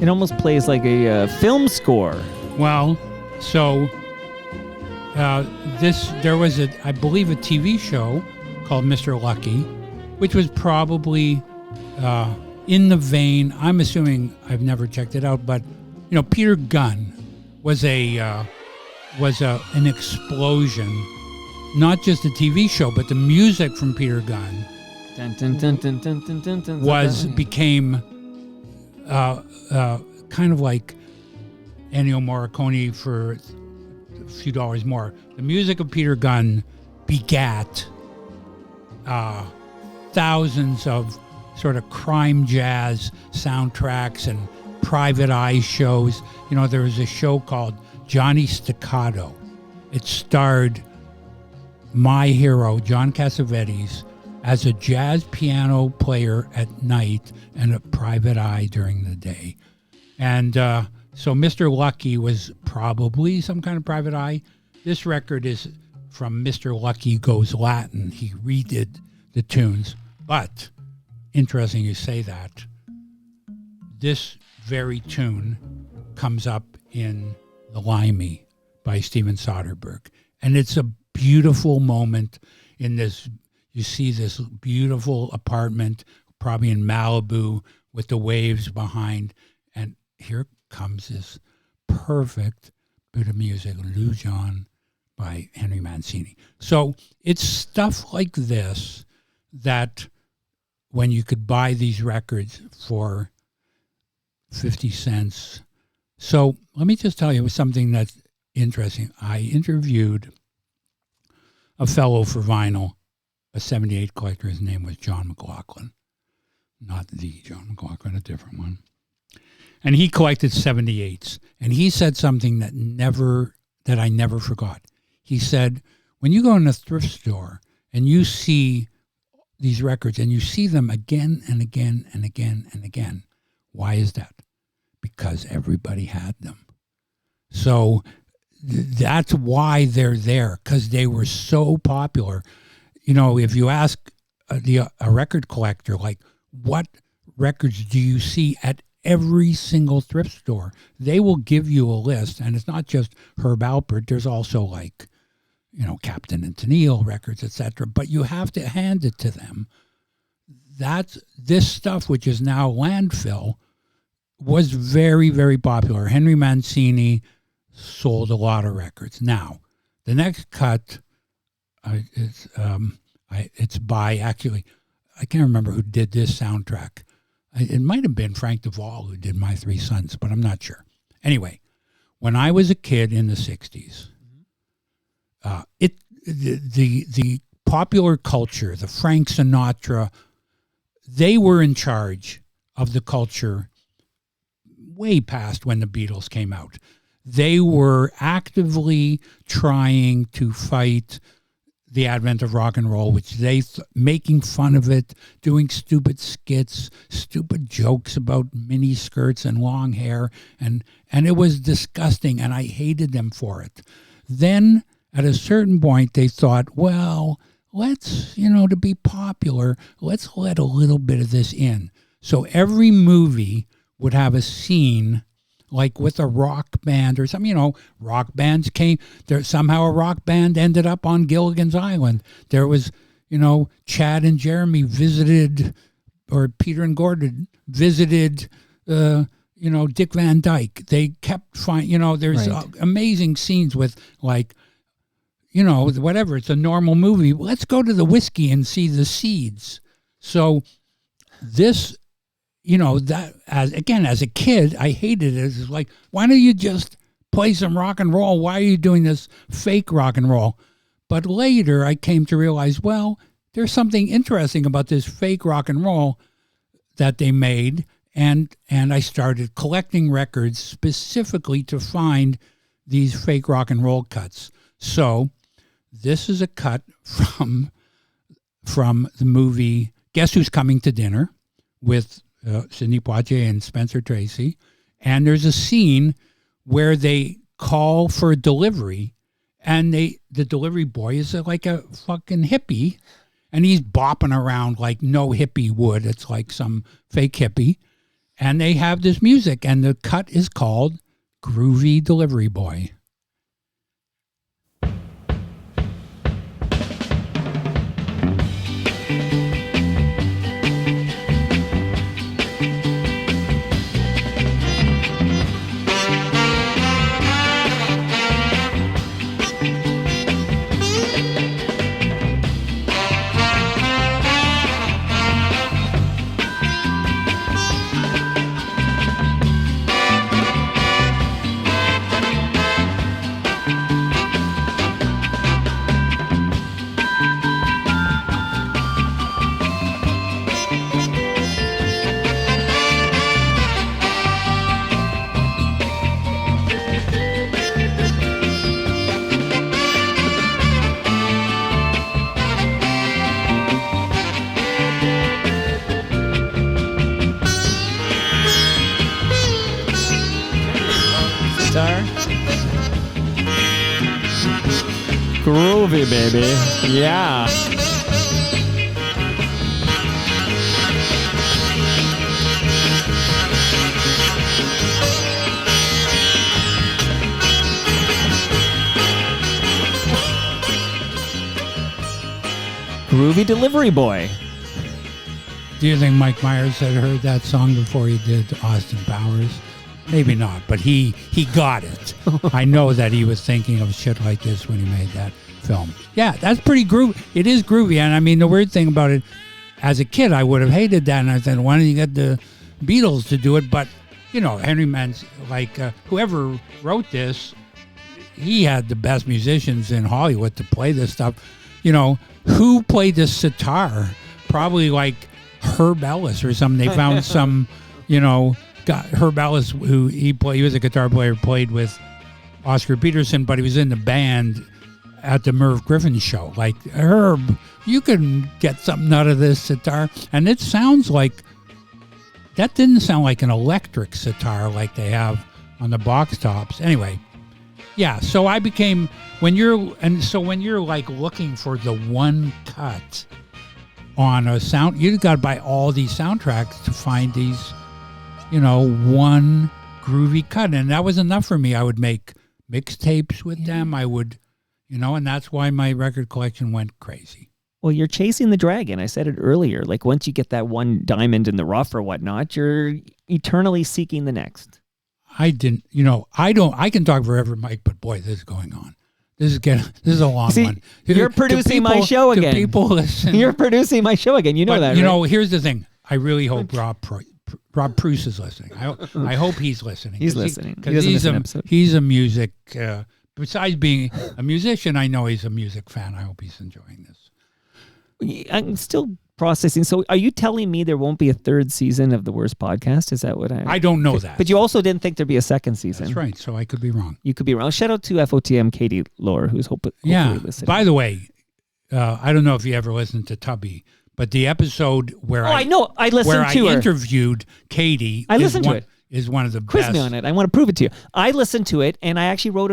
Speaker 3: It almost plays like a film score.
Speaker 1: Well, so there was I believe a TV show called Mr. Lucky, which was probably in the vein. I'm assuming, I've never checked it out, but Peter Gunn was an explosion. Not just a TV show, but the music from Peter Gunn became kind of like Ennio Morricone for a few dollars more. The music of Peter Gunn begat thousands of sort of crime jazz soundtracks and private eye shows. There was a show called Johnny Staccato. It starred my hero, John Cassavetes, as a jazz piano player at night and a private eye during the day. And so Mr. Lucky was probably some kind of private eye. This record is from Mr. Lucky Goes Latin. He redid the tunes. But, interesting you say that, this very tune comes up in The Limey by Steven Soderbergh. And it's a beautiful moment in this. You see this beautiful apartment, probably in Malibu, with the waves behind. And here comes this perfect bit of music, Lou John by Henry Mancini. So it's stuff like this that when you could buy these records for 50 cents. So let me just tell you something that's interesting. I interviewed a fellow for vinyl, a 78 collector. His name was John McLaughlin. Not the John McLaughlin, a different one. And he collected 78s. And he said something that I never forgot. He said, when you go in a thrift store and you see these records and you see them again and again and again and again, why is that? Because everybody had them. So that's why they're there, because they were so popular. If you ask a record collector, like, what records do you see at every single thrift store, they will give you a list. And it's not just Herb Alpert. There's also like, Captain and Tennille records, etc. But you have to hand it to them. This stuff, which is now landfill, was very, very popular. Henry Mancini sold a lot of records. Now, the next cut, it's by, actually, I can't remember who did this soundtrack. It might have been Frank Duvall who did My Three Sons, but I'm not sure. Anyway, when I was a kid in the 60s, the popular culture, the Frank Sinatra, they were in charge of the culture way past when the Beatles came out. They were actively trying to fight the advent of rock and roll, which making fun of it, doing stupid skits, stupid jokes about mini skirts and long hair, and it was disgusting, and I hated them for it. Then at a certain point they thought, well, let's, to be popular, let's let a little bit of this in. So every movie would have a scene like with a rock band or something. Rock bands came there. Somehow a rock band ended up on Gilligan's Island. There was, Chad and Jeremy visited, or Peter and Gordon visited, Dick Van Dyke. They kept there's amazing scenes with like, whatever. It's a normal movie. Let's go to the whiskey and see the Seeds. So this, that as a kid, I hated it. It's like, why don't you just play some rock and roll? Why are you doing this fake rock and roll? But later I came to realize, well, there's something interesting about this fake rock and roll that they made. And I started collecting records specifically to find these fake rock and roll cuts. So this is a cut from the movie Guess Who's Coming to Dinner with Sidney Poitier and Spencer Tracy. And there's a scene where they call for a delivery, and the delivery boy is like a fucking hippie, and he's bopping around like no hippie would. It's like some fake hippie. And they have this music, and the cut is called Groovy Delivery Boy.
Speaker 3: Groovy, baby. Yeah. Groovy Delivery Boy.
Speaker 1: Do you think Mike Myers had heard that song before he did Austin Powers? Maybe not, but he got it. I know that he was thinking of shit like this when he made that film. Yeah, that's pretty groovy. It is groovy, and I mean, the weird thing about it, as a kid, I would have hated that, and I said, why don't you get the Beatles to do it? But, you know, Henry Mans, like, whoever wrote this, he had the best musicians in Hollywood to play this stuff. You know, who played the sitar? Probably, like, Herb Ellis or something. They found some, you know... Herb Ellis, who he was a guitar player, played with Oscar Peterson, but he was in the band at the Merv Griffin show. Like, Herb, you can get something out of this sitar. And it sounds like, that didn't sound like an electric sitar like they have on the box tops. Anyway, yeah, so I became, when you're like looking for the one cut on a sound, you've got to buy all these soundtracks to find these, you know, one groovy cut. And that was enough for me. I would make mixtapes with them. I would, you know, and that's why my record collection went crazy.
Speaker 3: Well, you're chasing the dragon. I said it earlier. Like, once you get that one diamond in the rough or whatnot, you're eternally seeking the next.
Speaker 1: I can talk forever, Mike, but boy, this is going on. This is a long one.
Speaker 3: You're producing my show again.
Speaker 1: People listen.
Speaker 3: You're producing my show again. You know that,
Speaker 1: You
Speaker 3: right?
Speaker 1: know, here's the thing. I really hope Rob Pruce is listening. I hope he's listening.
Speaker 3: He's listening.
Speaker 1: Because he's a music, besides being a musician, I know he's a music fan. I hope he's enjoying this.
Speaker 3: I'm still processing. So are you telling me there won't be a third season of The Worst Podcast? Is that what
Speaker 1: I don't know that.
Speaker 3: But you also didn't think there'd be a second season.
Speaker 1: That's right. So I could be wrong.
Speaker 3: You could be wrong. Shout out to FOTM Katie Lohr, who's hopefully listening.
Speaker 1: By the way, I don't know if you ever listened to Tubby, but the episode where I interviewed Katie,
Speaker 3: I listened to it.
Speaker 1: Is one of the
Speaker 3: Quiz
Speaker 1: best.
Speaker 3: me on it. I want to prove it to you. I listened to it, and I actually wrote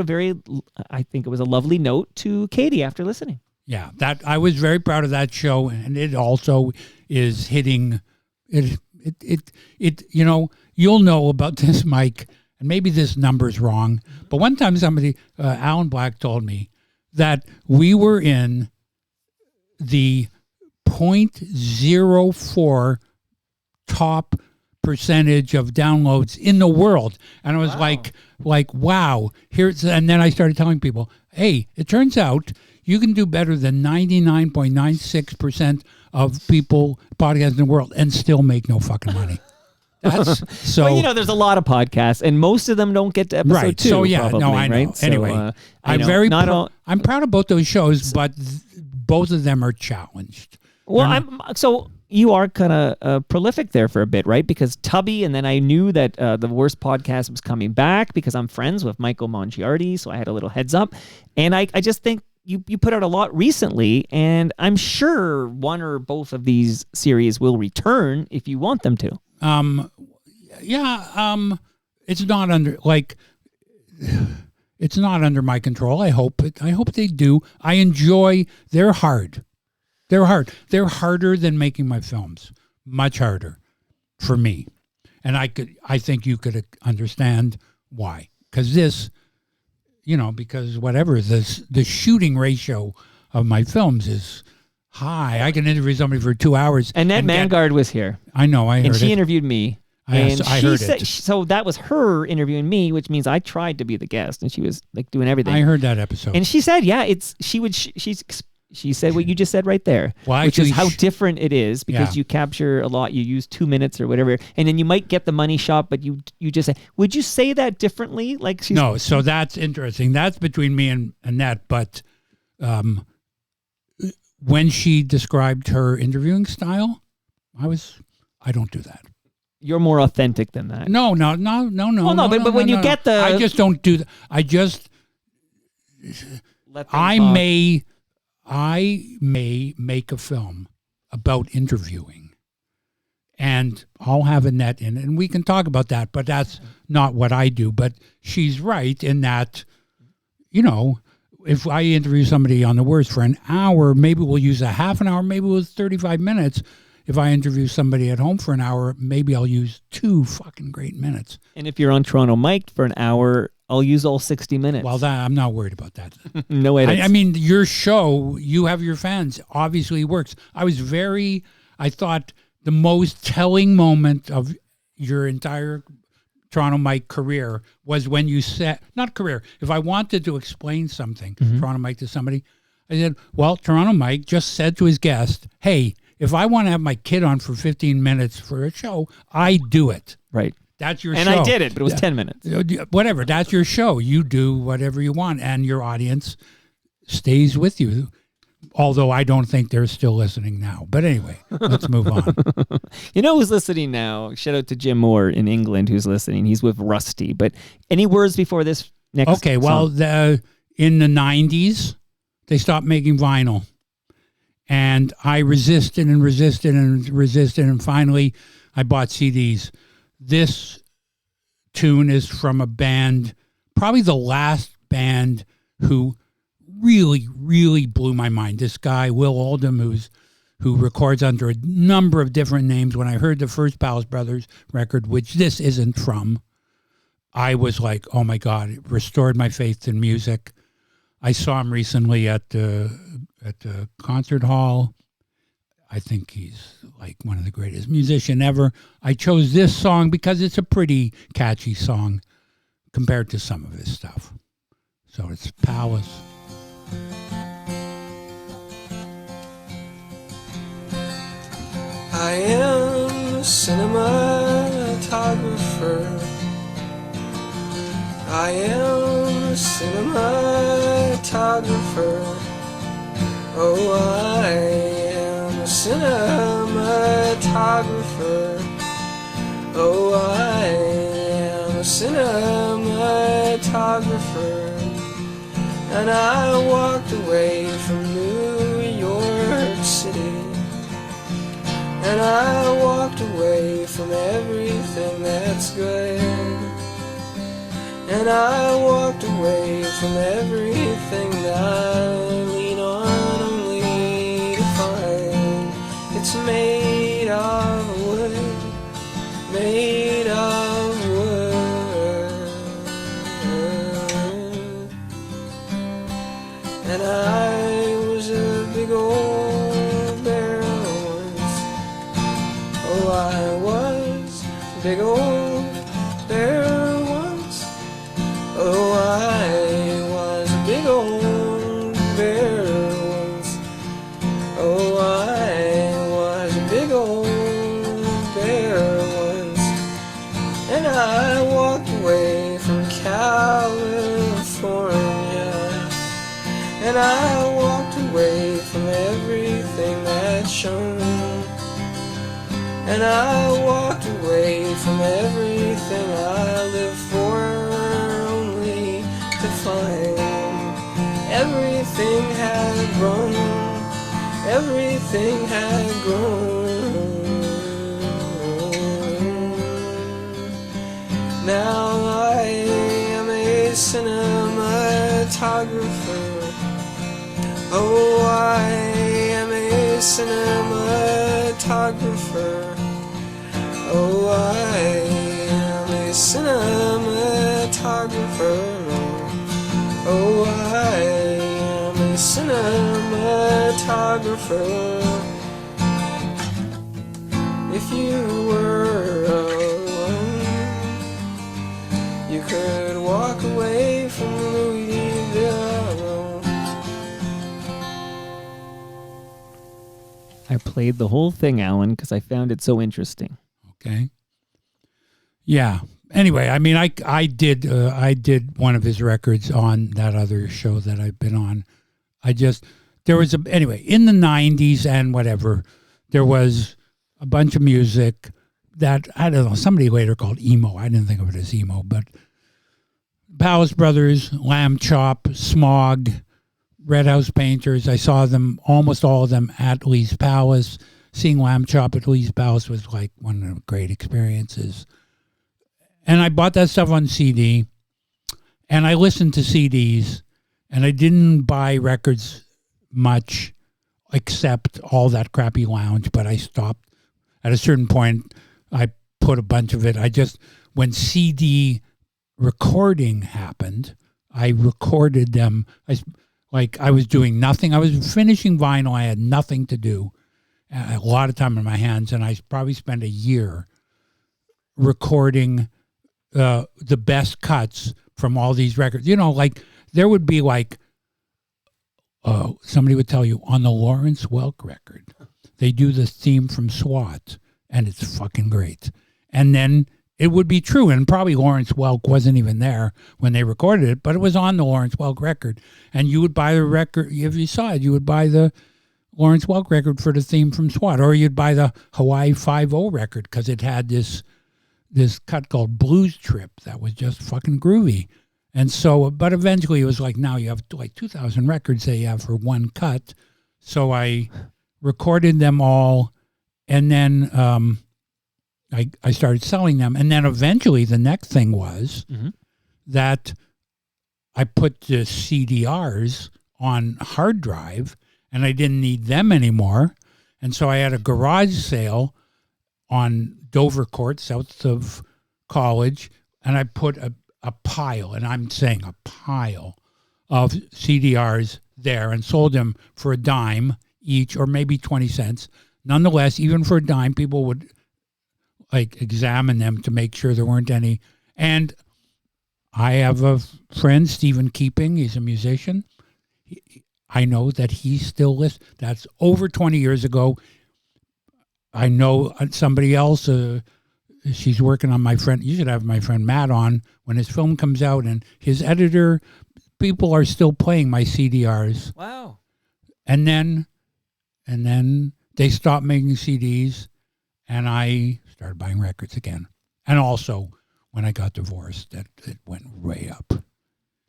Speaker 3: I think it was a lovely note to Katie after listening.
Speaker 1: Yeah, that I was very proud of that show, and it also is hitting it. You know, you'll know about this, Mike, and maybe this number's wrong, but one time somebody, Alan Black, told me that we were in the 0.04 top percentage of downloads in the world, and I was like wow. And then I started telling people, hey, it turns out you can do better than 99.96% of people podcasts in the world and still make no fucking money. That's so.
Speaker 3: Well, you know, there's a lot of podcasts, and most of them don't get to episode 2.
Speaker 1: So yeah,
Speaker 3: probably,
Speaker 1: no, I know.
Speaker 3: Right?
Speaker 1: Anyway,
Speaker 3: so,
Speaker 1: I'm proud of both those shows, but both of them are challenged.
Speaker 3: Well, so you are kind of prolific there for a bit, right? Because Tubby, and then I knew that The Worst Podcast was coming back because I'm friends with Michael Mongiardi, so I had a little heads up, and I just think you put out a lot recently, and I'm sure one or both of these series will return if you want them to.
Speaker 1: It's not under my control. I hope they do. I enjoy. They're hard. They're harder than making my films. Much harder for me. And I think you could understand why. Because this, because whatever, the shooting ratio of my films is high. I can interview somebody for 2 hours.
Speaker 3: Annette Mangard was here.
Speaker 1: I know, I heard
Speaker 3: and she
Speaker 1: it.
Speaker 3: interviewed me.
Speaker 1: I heard it.
Speaker 3: So that was her interviewing me, which means I tried to be the guest, and she was like doing everything.
Speaker 1: I heard that episode.
Speaker 3: And she said, she said what you just said right there, which is how different it is because you capture a lot. You use 2 minutes or whatever, and then you might get the money shot, but you just say, would you say that differently? Like
Speaker 1: no, so that's interesting. That's between me and Annette, but when she described her interviewing style, I don't do that.
Speaker 3: You're more authentic than that.
Speaker 1: No.
Speaker 3: Well, no, but when you get the...
Speaker 1: I just don't do that. I just... I may make a film about interviewing, and I'll have Annette in it, and we can talk about that, but that's not what I do. But she's right in that, if I interview somebody on The Worst for an hour, maybe we'll use a half an hour, maybe we'll use 35 minutes. If I interview somebody at home for an hour, maybe I'll use 2 fucking great minutes.
Speaker 3: And if you're on Toronto Mic'd for an hour, I'll use all 60 minutes.
Speaker 1: Well, I'm not worried about that.
Speaker 3: No way.
Speaker 1: I mean, your show, you have your fans, obviously works. I thought the most telling moment of your entire Toronto Mike career was when you said, not career, if I wanted to explain something, Toronto Mike to somebody, I said, well, Toronto Mike just said to his guest, hey, if I want to have my kid on for 15 minutes for a show, I do it.
Speaker 3: Right.
Speaker 1: That's your
Speaker 3: show.
Speaker 1: And
Speaker 3: I did it, but it was 10 minutes.
Speaker 1: Whatever. That's your show. You do whatever you want, and your audience stays with you. Although I don't think they're still listening now. But anyway, let's move on.
Speaker 3: You know who's listening now? Shout out to Jim Moore in England who's listening. He's with Rusty. But any words before this next
Speaker 1: Okay, well, in the 90s, they stopped making vinyl. And I resisted, and finally I bought CDs. This tune is from a band, probably the last band who really, really blew my mind. This guy, Will Oldham, who records under a number of different names. When I heard the first Pals Brothers record, which this isn't from, I was like, oh my God, it restored my faith in music. I saw him recently at the concert hall. I think he's like one of the greatest musicians ever. I chose this song because it's a pretty catchy song compared to some of his stuff. So it's Palace.
Speaker 2: I am a cinematographer. I am a cinematographer. Oh, I am a cinematographer. Oh, I am a cinematographer. And I walked away from New York City. And I walked away from everything that's good. And I walked away from everything that I lean on only to find it's made of wood, made of wood. And I was a big old bear once. Oh, I was a big old bear once. Oh, I was a big old bear once. Oh, I was a big old bear once. And I walked away from California. And I walked away from everything that shone. And I walked away from everything I lived for, only to find everything had grown, everything had grown. Now I am a cinematographer. Oh, I am a cinematographer. Oh, I cinematographer. Oh, I am a cinematographer. If you were alone, you could walk away from Louisville alone.
Speaker 3: I played the whole thing, Alan, because I found it so interesting.
Speaker 1: Okay. Yeah. Anyway, I mean, I did one of his records on that other show that I've been on. Anyway, in the 90s and whatever, there was a bunch of music that, I don't know, somebody later called emo. I didn't think of it as emo, but Palace Brothers, Lamb Chop, Smog, Red House Painters. I saw them, almost all of them, at Lee's Palace. Seeing Lamb Chop at Lee's Palace was like one of the great experiences. And I bought that stuff on CD, and I listened to CDs, and I didn't buy records much except all that crappy lounge, but I stopped. At a certain point, I put a bunch of it. When CD recording happened, I recorded them. I was doing nothing. I was finishing vinyl. I had nothing to do. A lot of time on my hands, and I probably spent a year recording the best cuts from all these records. You know, like there would be somebody would tell you on the Lawrence Welk record, they do the theme from SWAT, and it's fucking great. And then it would be true, and probably Lawrence Welk wasn't even there when they recorded it, but it was on the Lawrence Welk record. And you would buy the record, if you saw it, you would buy the Lawrence Welk record for the theme from SWAT, or you'd buy the Hawaii 5-0 record because it had this cut called Blues Trip that was just fucking groovy. And so, but eventually it was like, now you have like 2,000 records that you have for one cut. So I recorded them all, and then I started selling them. And then eventually the next thing was that I put the CDRs on hard drive, and I didn't need them anymore. And so I had a garage sale on Dover Court, south of College, and I put a pile, and I'm saying a pile, of CDRs there and sold them for a dime each, or maybe 20 cents. Nonetheless, even for a dime, people would examine them to make sure there weren't any. And I have a friend, Stephen Keeping. He's a musician. I know that he still listens. That's over 20 years ago. I know somebody else, she's working on my friend. You should have my friend Matt on when his film comes out, and his editor, people are still playing my CDRs.
Speaker 3: Wow. And
Speaker 1: then they stopped making CDs, and I started buying records again. And also, when I got divorced, it went way up.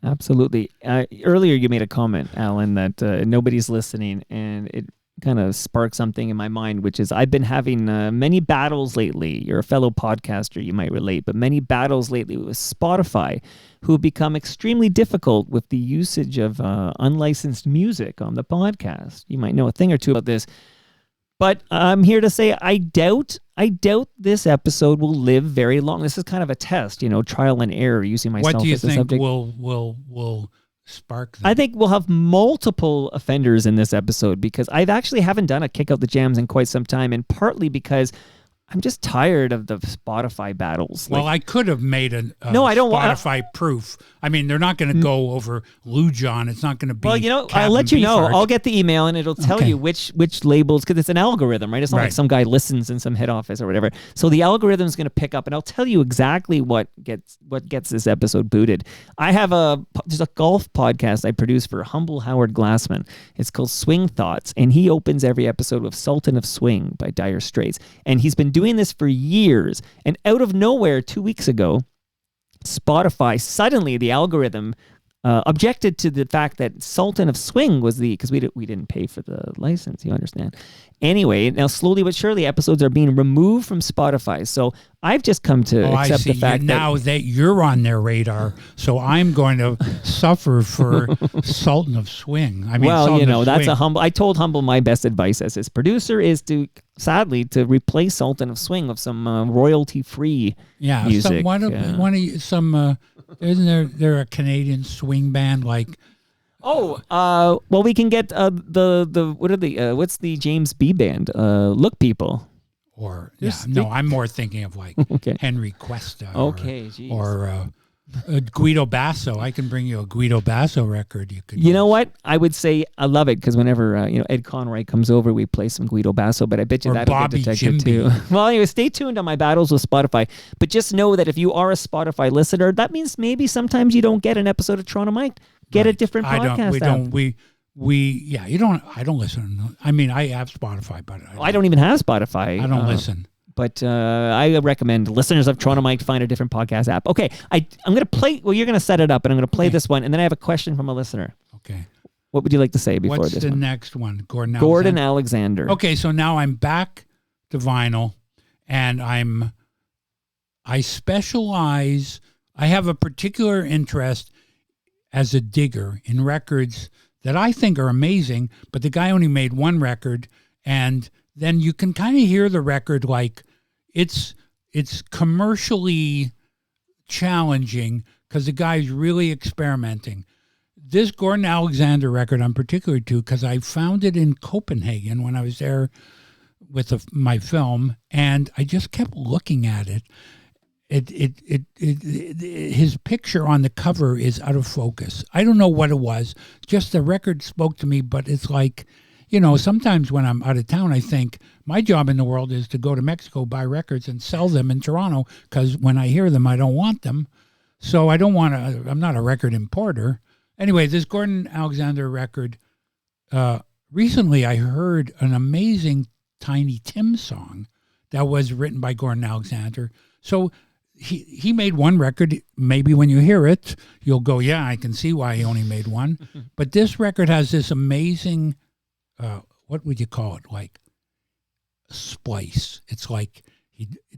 Speaker 3: Absolutely. Earlier you made a comment, Alan, that nobody's listening, and it kind of sparked something in my mind, which is I've been having many battles lately. You're a fellow podcaster, you might relate, but many battles lately with Spotify, who have become extremely difficult with the usage of unlicensed music on the podcast. You might know a thing or two about this. But I'm here to say I doubt this episode will live very long. This is kind of a test, trial and error using myself as a subject.
Speaker 1: What do you think will spark them?
Speaker 3: I think we'll have multiple offenders in this episode, because I actually haven't done a Kick Out the Jams in quite some time, and partly because I'm just tired of the Spotify battles.
Speaker 1: Well, I could have made a
Speaker 3: I don't
Speaker 1: Spotify proof. I mean, they're not going to go over Lou John. It's not going to be.
Speaker 3: Well, I'll let you know. I'll get the email, and it'll tell you which labels, because it's an algorithm, right? It's not like some guy listens in some head office or whatever. So the algorithm is going to pick up, and I'll tell you exactly what gets this episode booted. I have there's a golf podcast I produce for Humble Howard Glassman. It's called Swing Thoughts, and he opens every episode with Sultan of Swing by Dire Straits, and he's been doing this for years, and out of nowhere 2 weeks ago, Spotify, suddenly the algorithm objected to the fact that Sultan of Swing was because we didn't pay for the license, you understand. Anyway, now slowly but surely episodes are being removed from Spotify, so I've just come to
Speaker 1: Oh, I
Speaker 3: accept
Speaker 1: see.
Speaker 3: the fact that
Speaker 1: Now that you're on their radar, so I'm going to suffer for Sultan of Swing. I mean,
Speaker 3: well,
Speaker 1: Sultan
Speaker 3: you know,
Speaker 1: of
Speaker 3: that's
Speaker 1: Swing.
Speaker 3: a humble. I told Humble my best advice as his producer is to, sadly, to replace Sultan of Swing with some royalty-free
Speaker 1: Yeah,
Speaker 3: music.
Speaker 1: Some, isn't there a Canadian swing band like?
Speaker 3: well, we can get what's the James B band? Look People.
Speaker 1: Or
Speaker 3: There's-
Speaker 1: no, I'm more thinking of like
Speaker 3: Okay.
Speaker 1: Henry Cuesta.
Speaker 3: Okay, geez.
Speaker 1: Or Guido Basso. I can bring you a Guido Basso record. You could.
Speaker 3: You know
Speaker 1: use.
Speaker 3: what? I would say I love it because whenever Ed Conroy comes over, we play some Guido Basso. But I bet you
Speaker 1: Or
Speaker 3: that'll
Speaker 1: Bobby
Speaker 3: get detected
Speaker 1: Jimby.
Speaker 3: too. Well, anyway, stay tuned on my battles with Spotify. But just know that if you are a Spotify listener, that means maybe sometimes you don't get an episode of Toronto Mike. Get a different podcast
Speaker 1: You don't. I don't listen. I mean, I have Spotify, but
Speaker 3: I don't even have Spotify.
Speaker 1: I don't listen.
Speaker 3: But I recommend listeners of Toronto Mike to find a different podcast app. Okay, I'm going to play. Well, you're going to set it up, and I'm going to play this one, and then I have a question from a listener.
Speaker 1: Okay.
Speaker 3: What would you like to say before
Speaker 1: What's
Speaker 3: this
Speaker 1: the
Speaker 3: one?
Speaker 1: next one?
Speaker 3: Gordon Alexander.
Speaker 1: Okay, so now I'm back to vinyl, and I specialize. I have a particular interest as a digger in records that I think are amazing, but the guy only made one record, and then you can kind of hear the record like it's commercially challenging because the guy's really experimenting. This Gordon Alexander record I'm particular to because I found it in Copenhagen when I was there with my film, and I just kept looking at it. His picture on the cover is out of focus. I don't know what it was. Just the record spoke to me, but it's like, sometimes when I'm out of town, I think my job in the world is to go to Mexico, buy records, and sell them in Toronto, because when I hear them, I don't want them. So I'm not a record importer. Anyway, this Gordon Alexander record, recently I heard an amazing Tiny Tim song that was written by Gordon Alexander. So he made one record. Maybe when you hear it, you'll go, yeah, I can see why he only made one. But this record has this amazing, what would you call it? Like splice. It's like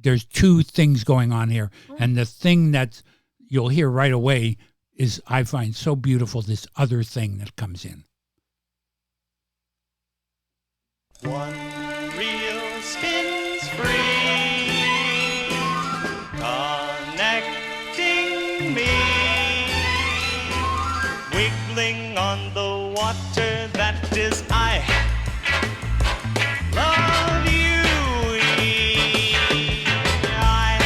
Speaker 1: there's two things going on here. And the thing that you'll hear right away is, I find so beautiful, this other thing that comes in.
Speaker 7: One reel spins free, connecting me, wiggling on the water that is I. Love you, I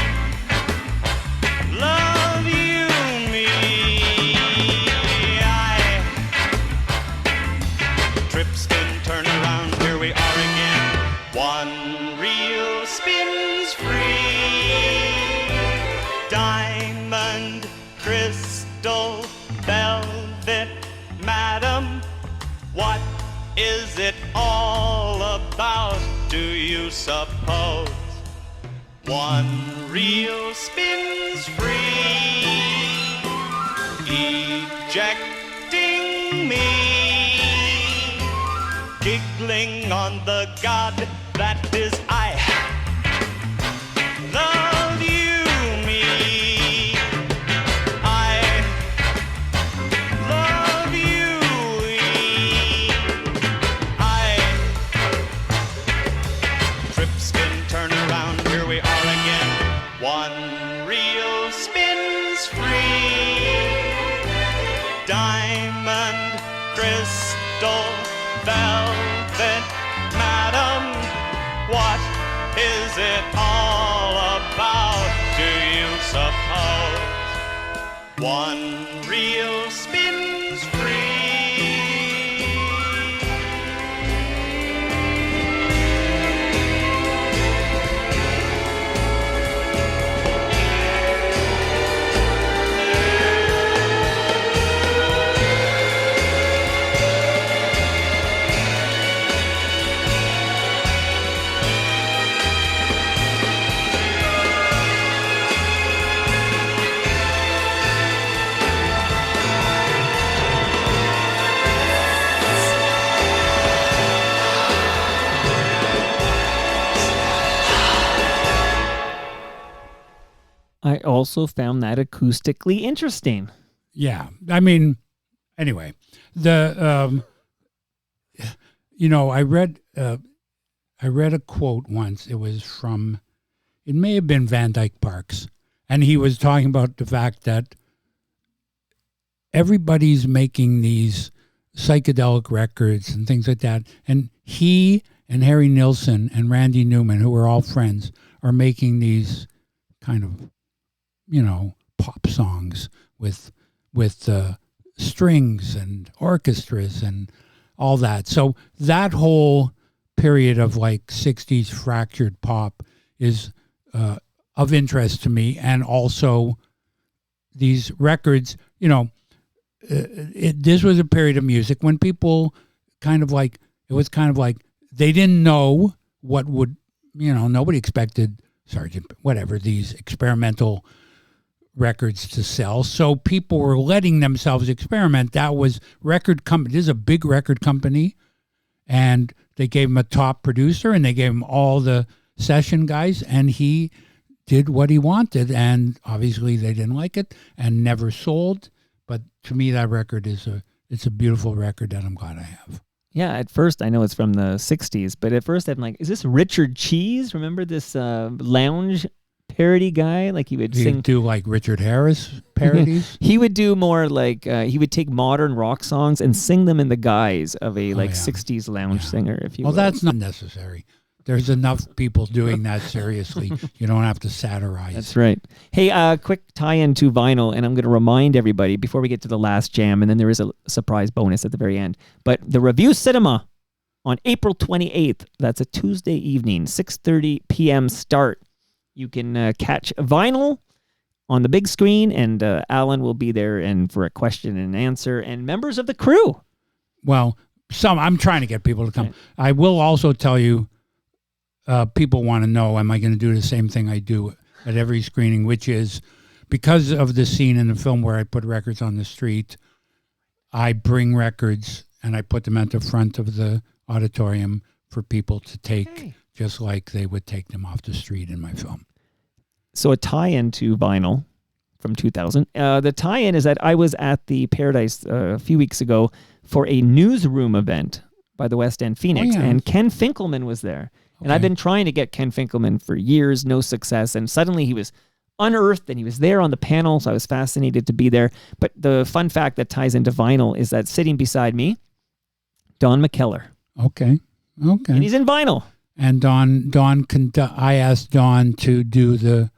Speaker 7: love you, me, I. Trips can turn around, here we are again. One reel spins free, diamond, crystal, velvet, madam. What is it all about, do you suppose? One reel spins free, ejecting me, giggling on the god that is I. Love you, me, I love you, I. Trips can turn around, here we are again. One reel spins free, diamond, crystal, velvet, madam. What is it all about, do you suppose? One reel spins free.
Speaker 3: also found that acoustically interesting.
Speaker 1: Yeah. I mean, anyway, the I read a quote once. It was from, it may have been Van Dyke Parks, and he was talking about the fact that everybody's making these psychedelic records and things like that, and he and Harry Nilsson and Randy Newman, who are all friends, are making these kind of, pop songs with strings and orchestras and all that. So that whole period of like 60s fractured pop is of interest to me. And also these records, this was a period of music when people it was kind of like they didn't know what would, nobody expected these experimental records to sell. So people were letting themselves experiment. That was record company. This is a big record company, and they gave him a top producer and they gave him all the session guys, and he did what he wanted. And obviously they didn't like it and never sold. But to me, that record it's a beautiful record that I'm glad I have.
Speaker 3: Yeah, at first I know it's from the 60s, but at first I'm like, is this Richard Cheese? Remember this lounge parody guy? Like he would sing.
Speaker 1: Do like Richard Harris parodies?
Speaker 3: He would do more like, he would take modern rock songs and sing them in the guise of a 60s lounge singer, if you will.
Speaker 1: Well, that's not necessary. There's enough people doing that seriously. You don't have to satirize.
Speaker 3: That's right. Hey, quick tie-in to vinyl, and I'm going to remind everybody before we get to the last jam, and then there is a surprise bonus at the very end. But the Review Cinema on April 28th, that's a Tuesday evening, 6:30 p.m. start. You can catch vinyl on the big screen, and Alan will be there and for a question and answer, and members of the crew.
Speaker 1: Well, I'm trying to get people to come. Right. I will also tell you, people want to know, am I going to do the same thing I do at every screening, which is because of the scene in the film where I put records on the street, I bring records and I put them at the front of the auditorium for people to take, just like they would take them off the street in my film.
Speaker 3: So a tie-in to vinyl from 2000. The tie-in is that I was at the Paradise a few weeks ago for a newsroom event by the West End Phoenix, and Ken Finkelman was there. And I've been trying to get Ken Finkelman for years, no success. And suddenly he was unearthed and he was there on the panel. So I was fascinated to be there. But the fun fact that ties into vinyl is that sitting beside me, Don McKellar.
Speaker 1: Okay.
Speaker 3: And he's in vinyl.
Speaker 1: And I asked Don to do the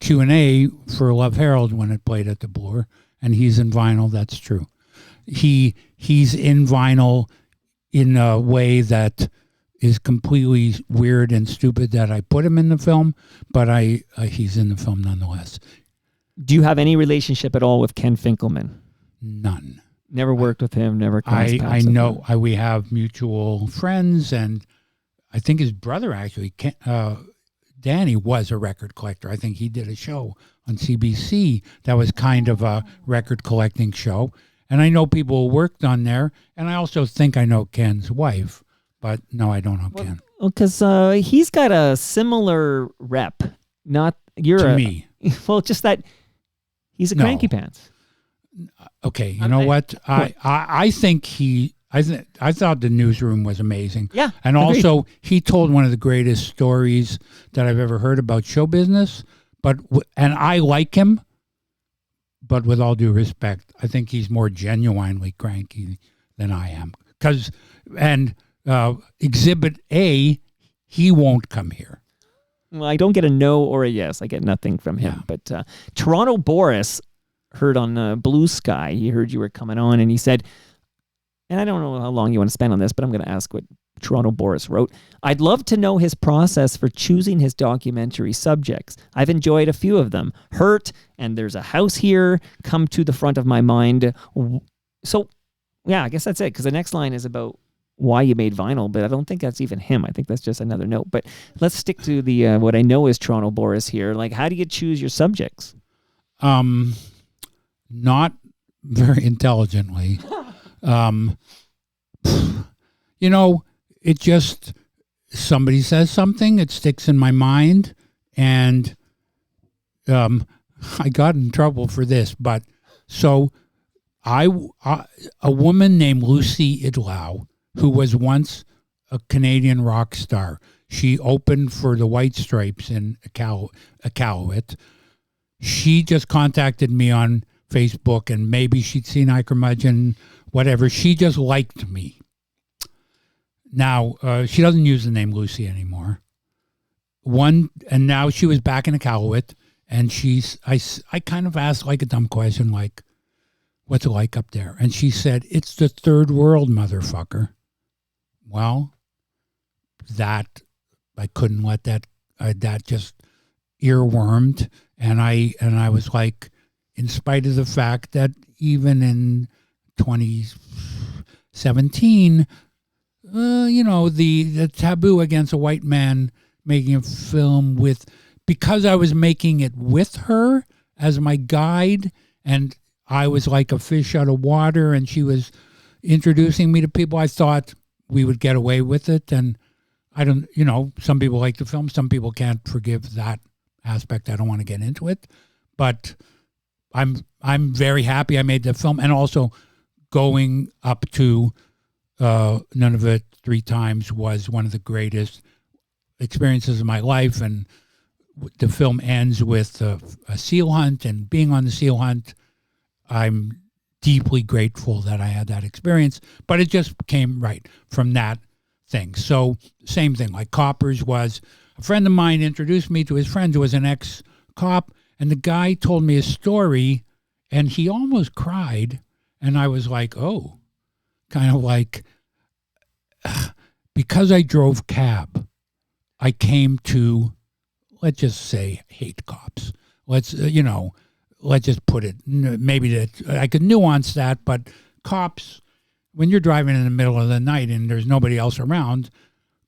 Speaker 1: Q&A for Love Herald when it played at the Bloor. And he's in vinyl. That's true. He's in vinyl in a way that is completely weird and stupid that I put him in the film, but he's in the film nonetheless.
Speaker 3: Do you have any relationship at all with Ken Finkelman?
Speaker 1: None.
Speaker 3: Never worked with him, never crossed paths.
Speaker 1: I know we have mutual friends, and I think his brother actually, Danny, was a record collector. I think he did a show on CBC that was kind of a record collecting show. And I know people who worked on there, and I also think I know Ken's wife. But no, I don't know Ken.
Speaker 3: Well, because he's got a similar rep. Not
Speaker 1: me.
Speaker 3: Well, just that he's a cranky pants.
Speaker 1: Okay, you know what? I think I thought the newsroom was amazing.
Speaker 3: Yeah,
Speaker 1: and
Speaker 3: agreed.
Speaker 1: Also he told one of the greatest stories that I've ever heard about show business. And I like him, but with all due respect, I think he's more genuinely cranky than I am. Exhibit A, he won't come here.
Speaker 3: Well, I don't get a no or a yes. I get nothing from him. Yeah. But Toronto Boris heard on Blue Sky, he heard you were coming on, and he said, and I don't know how long you want to spend on this, but I'm going to ask what Toronto Boris wrote. I'd love to know his process for choosing his documentary subjects. I've enjoyed a few of them. Hurt and There's a House Here come to the front of my mind. So, yeah, I guess that's it, because the next line is about why you made vinyl, but I don't think that's even him. I think that's just another note. But let's stick to the what I know is Toronto Boris here. Like, how do you choose your subjects?
Speaker 1: Not very intelligently. It just, somebody says something, it sticks in my mind, and I got in trouble for this, but so a woman named Lucy Idlow, who was once a Canadian rock star, she opened for the White Stripes in Iqaluit. She just contacted me on Facebook, and maybe she'd seen I Curmudgeon, whatever. She just liked me. Now, she doesn't use the name Lucy anymore. And now she was back in Iqaluit, and I kind of asked like a dumb question, like, what's it like up there? And she said, it's the third world, motherfucker. Well, I couldn't let that just earwormed. And I was like, in spite of the fact that even in 2017, the taboo against a white man making a film because I was making it with her as my guide, and I was like a fish out of water, and she was introducing me to people, I thought we would get away with it. And I don't, some people like the film, some people can't forgive that aspect. I don't want to get into it, but I'm very happy I made the film, and also going up to Nunavut 3 times was one of the greatest experiences of my life. And the film ends with a seal hunt, and being on the seal hunt, I'm deeply grateful that I had that experience, but it just came right from that thing. So same thing, like Coppers was a friend of mine introduced me to his friend who was an ex-cop, and the guy told me a story, and he almost cried, and I was like, oh, kind of like, because I drove cab, I came to, let's just say, hate cops. Let's just put it, maybe that I could nuance that, but cops, when you're driving in the middle of the night and there's nobody else around,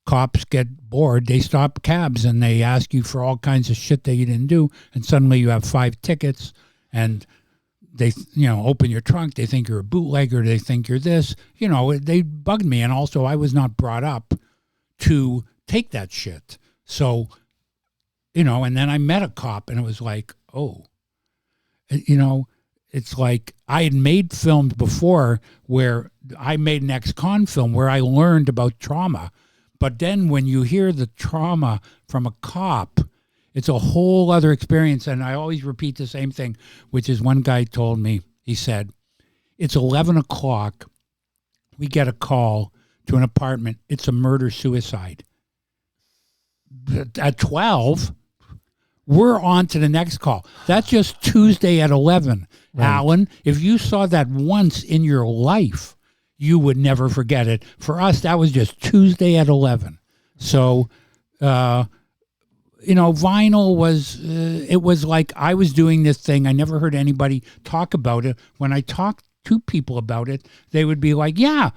Speaker 1: cops get bored, they stop cabs and they ask you for all kinds of shit that you didn't do, and suddenly you have 5 tickets, and they, open your trunk, they think you're a bootlegger, they think you're this, they bugged me, and also I was not brought up to take that shit. So, and then I met a cop, and it was like, oh, it's like I had made films before where I made an ex-con film where I learned about trauma. But then when you hear the trauma from a cop, it's a whole other experience. And I always repeat the same thing, which is one guy told me, he said, it's 11 o'clock. We get a call to an apartment. It's a murder-suicide. At 12, we're on to the next call. That's just Tuesday at 11. Right. Alan, if you saw that once in your life, you would never forget it. For us, that was just Tuesday at 11. So, vinyl was, it was like I was doing this thing. I never heard anybody talk about it. When I talked to people about it, they would be like, yeah,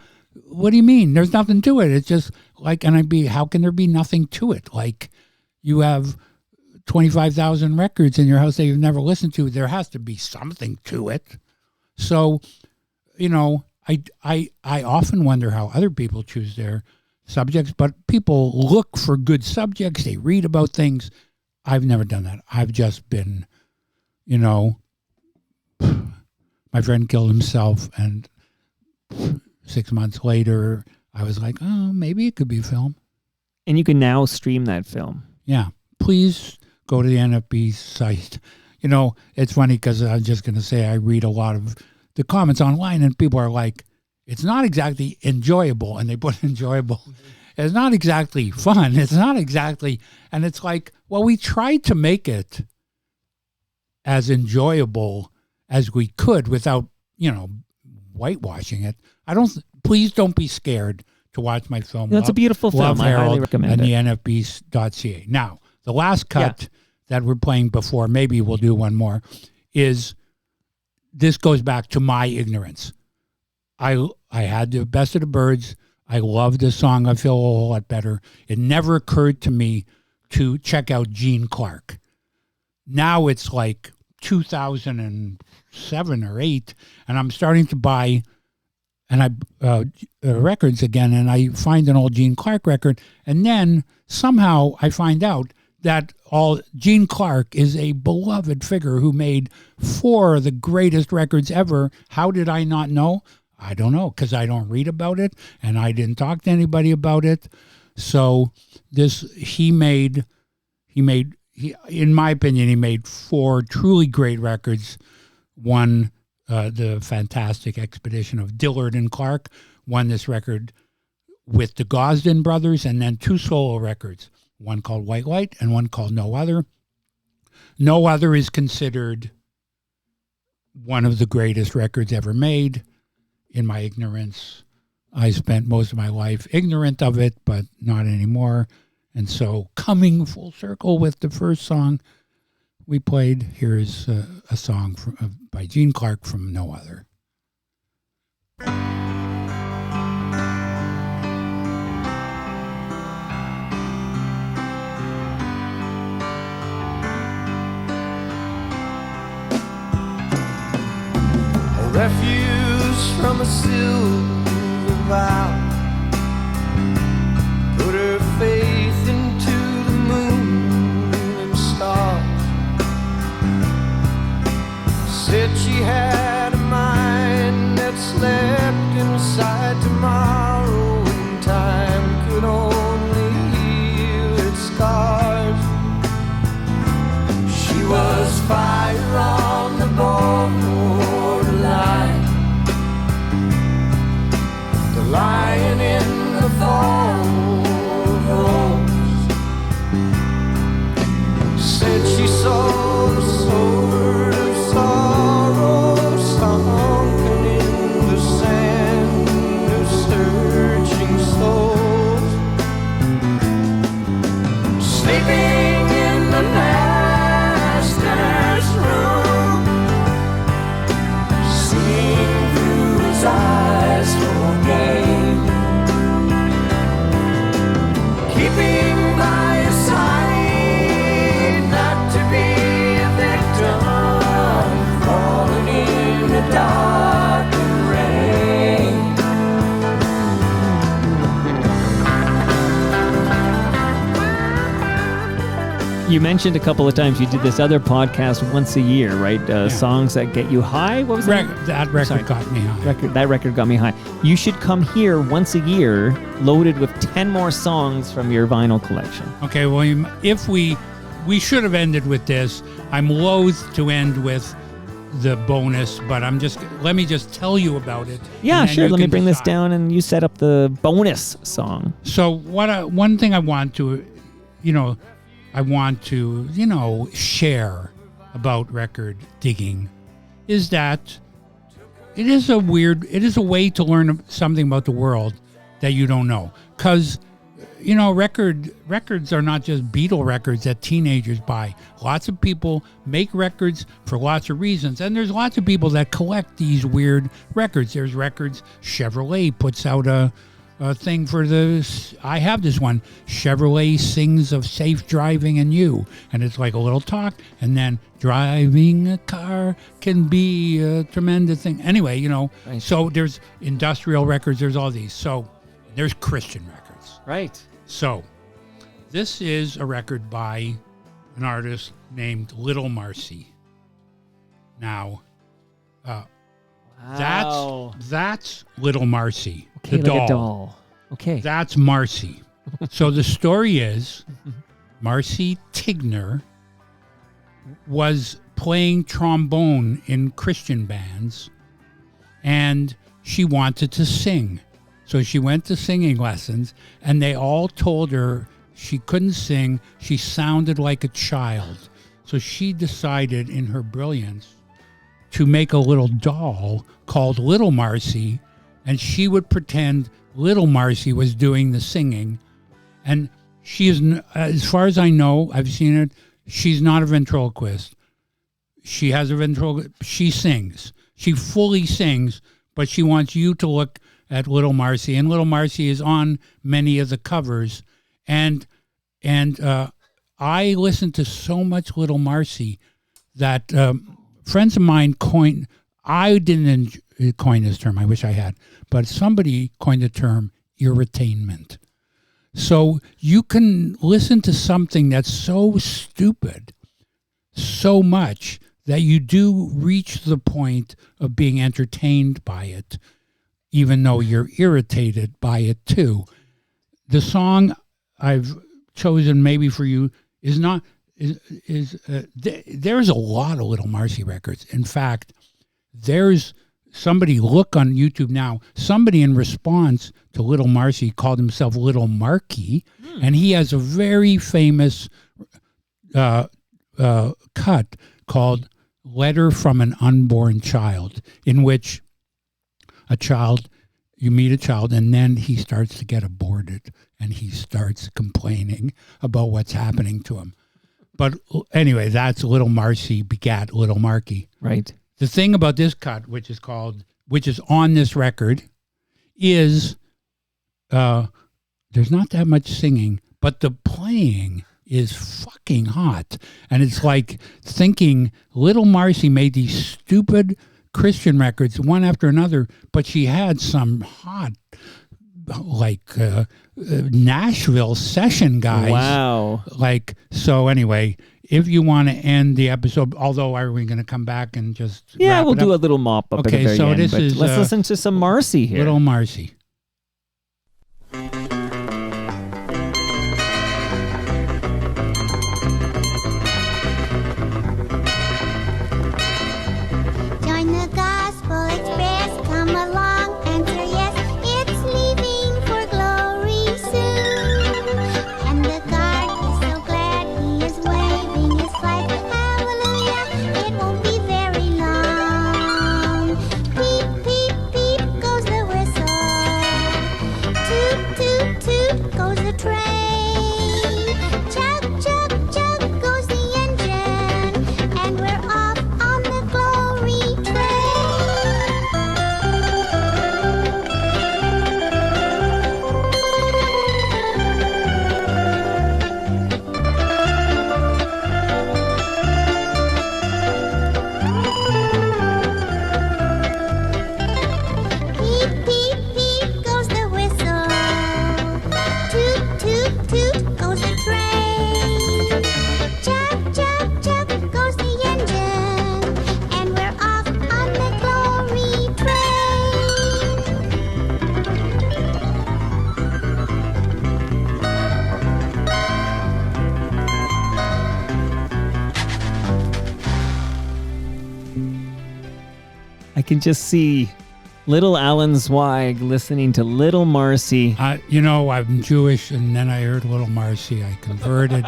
Speaker 1: what do you mean? There's nothing to it. It's just like, and I'd be, how can there be nothing to it? Like, you have 25,000 records in your house that you've never listened to. There has to be something to it. So, I often wonder how other people choose their subjects, but people look for good subjects. They read about things. I've never done that. I've just been, my friend killed himself, and 6 months later, I was like, oh, maybe it could be a film.
Speaker 3: And you can now stream that film.
Speaker 1: Yeah. Please go to the NFB site. It's funny because I was just going to say I read a lot of the comments online, and people are like, it's not exactly enjoyable, and they put enjoyable. Mm-hmm. It's not exactly fun. It's not exactly, and it's like, well, we tried to make it as enjoyable as we could without, whitewashing it. Please don't be scared to watch my film.
Speaker 3: It's a beautiful film.
Speaker 1: Love
Speaker 3: I
Speaker 1: Harold,
Speaker 3: highly recommend
Speaker 1: and
Speaker 3: it.
Speaker 1: the NFB.ca. Now, the last cut that we're playing before, maybe we'll do one more, is this goes back to my ignorance. I had the Best of the Birds. I loved the song I Feel a Whole Lot Better. It never occurred to me to check out Gene Clark. Now it's like 2007 or 8, and I'm starting to buy records again, and I find an old Gene Clark record, and then somehow I find out Gene Clark is a beloved figure who made 4 of the greatest records ever. How did I not know? I don't know, because I don't read about it, and I didn't talk to anybody about it. So he made, in my opinion, he made 4 truly great records. One, the fantastic expedition of Dillard and Clark, won this record with the Gosden brothers, and then 2 solo records, one called White Light and one called No Other. No Other is considered one of the greatest records ever made. In my ignorance, I spent most of my life ignorant of it, but not anymore. And so, coming full circle with the first song we played, here's a song by Gene Clark from No Other.
Speaker 2: Refuse from a silver vow. Put her faith into the moon and stars. Said she had a mind that slept inside tomorrow, and time could only heal its scars. She was fire on the borderline, the lion in the fall of rose. Said she saw the sword of sorrow sunken in the sand of searching souls, sleeping in the master's room, seeing through his eyes for gain, keeping by his side, not to be a victim, falling in the dark and rain.
Speaker 3: You mentioned a couple of times you did this other podcast once a year, right? Songs that get you high. What was that?
Speaker 1: That record
Speaker 3: Sorry.
Speaker 1: got me high.
Speaker 3: That record got me high. You should come here once a year, loaded with 10 more songs from your vinyl collection.
Speaker 1: Okay, well, if we should have ended with this. I'm loath to end with the bonus, but let me just tell you about it.
Speaker 3: Yeah,
Speaker 1: and then
Speaker 3: sure.
Speaker 1: you
Speaker 3: Let me
Speaker 1: can
Speaker 3: bring this
Speaker 1: decide.
Speaker 3: down and you set up the bonus song.
Speaker 1: So one thing I want to, share about record digging is that it is a way to learn something about the world that you don't know. Because, records are not just Beatle records that teenagers buy. Lots of people make records for lots of reasons. And there's lots of people that collect these weird records. There's records. Chevrolet puts out a thing for I have this one, Chevrolet Sings of Safe Driving and You. And it's like a little talk, and then driving a car can be a tremendous thing. Anyway,
Speaker 3: Right.
Speaker 1: So there's industrial records, there's all these. So there's Christian records.
Speaker 3: Right.
Speaker 1: So this is a record by an artist named Little Marcy. Now, that's Little Marcy.
Speaker 3: Okay,
Speaker 1: the
Speaker 3: like a doll. Okay.
Speaker 1: That's Marcy. So the story is Marcy Tigner was playing trombone in Christian bands, and she wanted to sing. So she went to singing lessons, and they all told her she couldn't sing. She sounded like a child. So she decided in her brilliance to make a little doll called Little Marcy, and she would pretend Little Marcy was doing the singing. And she is, as far as I know, I've seen it, she's not a ventriloquist. She has a she sings. She fully sings, but she wants you to look at Little Marcy. And Little Marcy is on many of the covers. And I listened to so much Little Marcy that friends of mine coined, I didn't coin this term, I wish I had, but somebody coined the term irritainment. So you can listen to something that's so stupid so much that you do reach the point of being entertained by it, even though you're irritated by it too. The song I've chosen maybe for you is not there's a lot of Little Marcy records. In fact, there's somebody, look on YouTube now, somebody in response to Little Marcy called himself Little Marky, and he has a very famous cut called Letter from an Unborn Child, in which you meet a child and then he starts to get aborted and he starts complaining about what's happening to him. But anyway, that's Little Marcy begat Little Marky.
Speaker 3: Right.
Speaker 1: The thing about this cut, which is on this record, is there's not that much singing, but the playing is fucking hot. And it's like thinking Little Marcy made these stupid Christian records one after another, but she had some hot, like Nashville session guys.
Speaker 3: Wow.
Speaker 1: So anyway, if you want to end the episode, although are we going to come back and just wrap
Speaker 3: we'll
Speaker 1: it
Speaker 3: do
Speaker 1: up?
Speaker 3: a little mop up
Speaker 1: Okay,
Speaker 3: at the very
Speaker 1: so
Speaker 3: end.
Speaker 1: this
Speaker 3: But
Speaker 1: is,
Speaker 3: let's listen to some Marcy here.
Speaker 1: Little Marcy.
Speaker 8: Join the Gospel Express, come along, answer yes, it's leaving for glory soon. And the guard is so glad he is waving his flag, hallelujah, it won't be very long. Peep, peep, peep goes the whistle, toot, toot, toot goes the train, chug, chug, chug goes the engine, and we're off on the glory train. Peep, peep, peep goes the whistle, toot, toot, toot goes the train, chug, chug, chug goes the engine, and we're off on the glory train.
Speaker 3: I can just see little Alan Zweig listening to Little Marcy.
Speaker 1: I'm Jewish, and then I heard Little Marcy. I converted,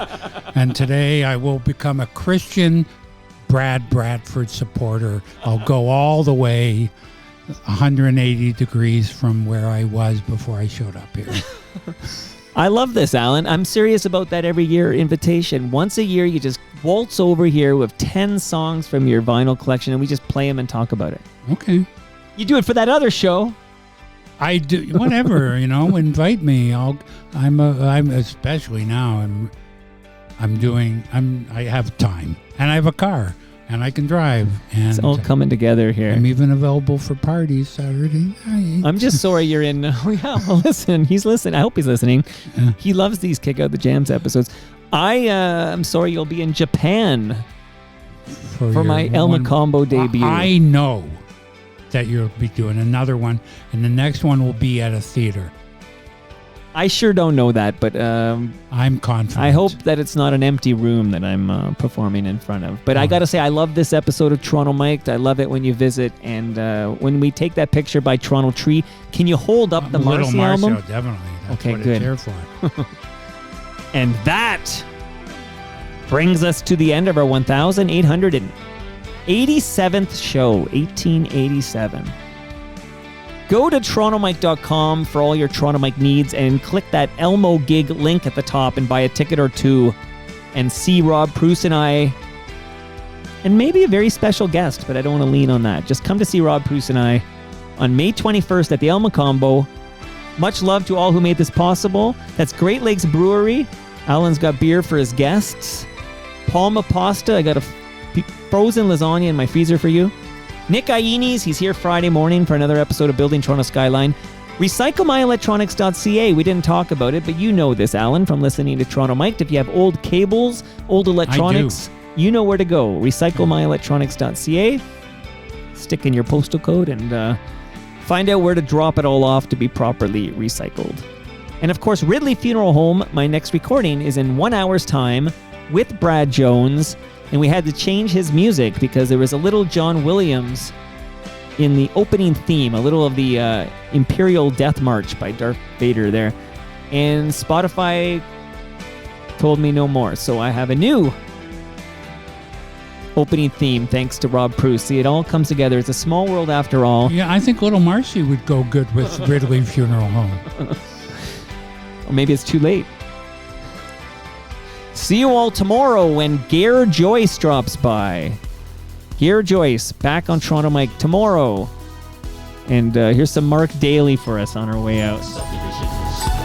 Speaker 1: and today I will become a Christian Brad Bradford supporter. I'll go all the way 180 degrees from where I was before I showed up here.
Speaker 3: I love this, Alan. I'm serious about that every year invitation. Once a year, you just waltz over here with 10 songs from your vinyl collection, and we just play them and talk about it.
Speaker 1: Okay.
Speaker 3: You do it for that other show.
Speaker 1: I do whatever, invite me. I'm especially now I have time and I have a car and I can drive and
Speaker 3: It's all coming together here.
Speaker 1: I'm even available for parties Saturday night.
Speaker 3: I'm just sorry you're in. Oh, yeah, well, listen. He's listening. I hope he's listening. He loves these Kick Out the Jams episodes. I'm sorry you'll be in Japan for my El Macombo debut.
Speaker 1: I know that you'll be doing another one, and the next one will be at a theater.
Speaker 3: I sure don't know that, but
Speaker 1: I'm confident.
Speaker 3: I hope that it's not an empty room that I'm performing in front of. But I got to say, I love this episode of Toronto Mic'd. I love it when you visit. And when we take that picture by Toronto Tree, can you hold up the
Speaker 1: Little
Speaker 3: Marcy
Speaker 1: Marcy,
Speaker 3: album?
Speaker 1: definitely. That's
Speaker 3: Okay,
Speaker 1: what
Speaker 3: good.
Speaker 1: It's here for.
Speaker 3: And that brings us to the end of our 1,887th show, 1887. Go to TorontoMic.com for all your Toronto Mic needs and click that Elmo gig link at the top and buy a ticket or two and see Rob Pruce and I, and maybe a very special guest, but I don't want to lean on that. Just come to see Rob Pruce and I on May 21st at the El Macombo. Much love to all who made this possible. That's Great Lakes Brewery. Alan's got beer for his guests. Palma Pasta. I got a frozen lasagna in my freezer for you. Nick Ianni's, he's here Friday morning for another episode of Building Toronto Skyline. RecycleMyElectronics.ca. We didn't talk about it, but you know this, Alan, from listening to Toronto Mic'd. If you have old cables, old electronics, you know where to go. RecycleMyElectronics.ca. Stick in your postal code and find out where to drop it all off to be properly recycled. And of course, Ridley Funeral Home, my next recording is in 1 hour's time with Brad Jones. And we had to change his music because there was a little John Williams in the opening theme, a little of the Imperial Death March by Darth Vader there. And Spotify told me no more. So I have a new opening theme thanks to Rob Proust. See, it all comes together. It's a small world after all.
Speaker 1: Yeah, I think Little Marcy would go good with Ridley Funeral Home.
Speaker 3: Or maybe it's too late. See you all tomorrow when Gare Joyce drops by. Gare Joyce back on Toronto Mike tomorrow. And here's some Mark Daly for us on our way out.
Speaker 2: Subdivisions.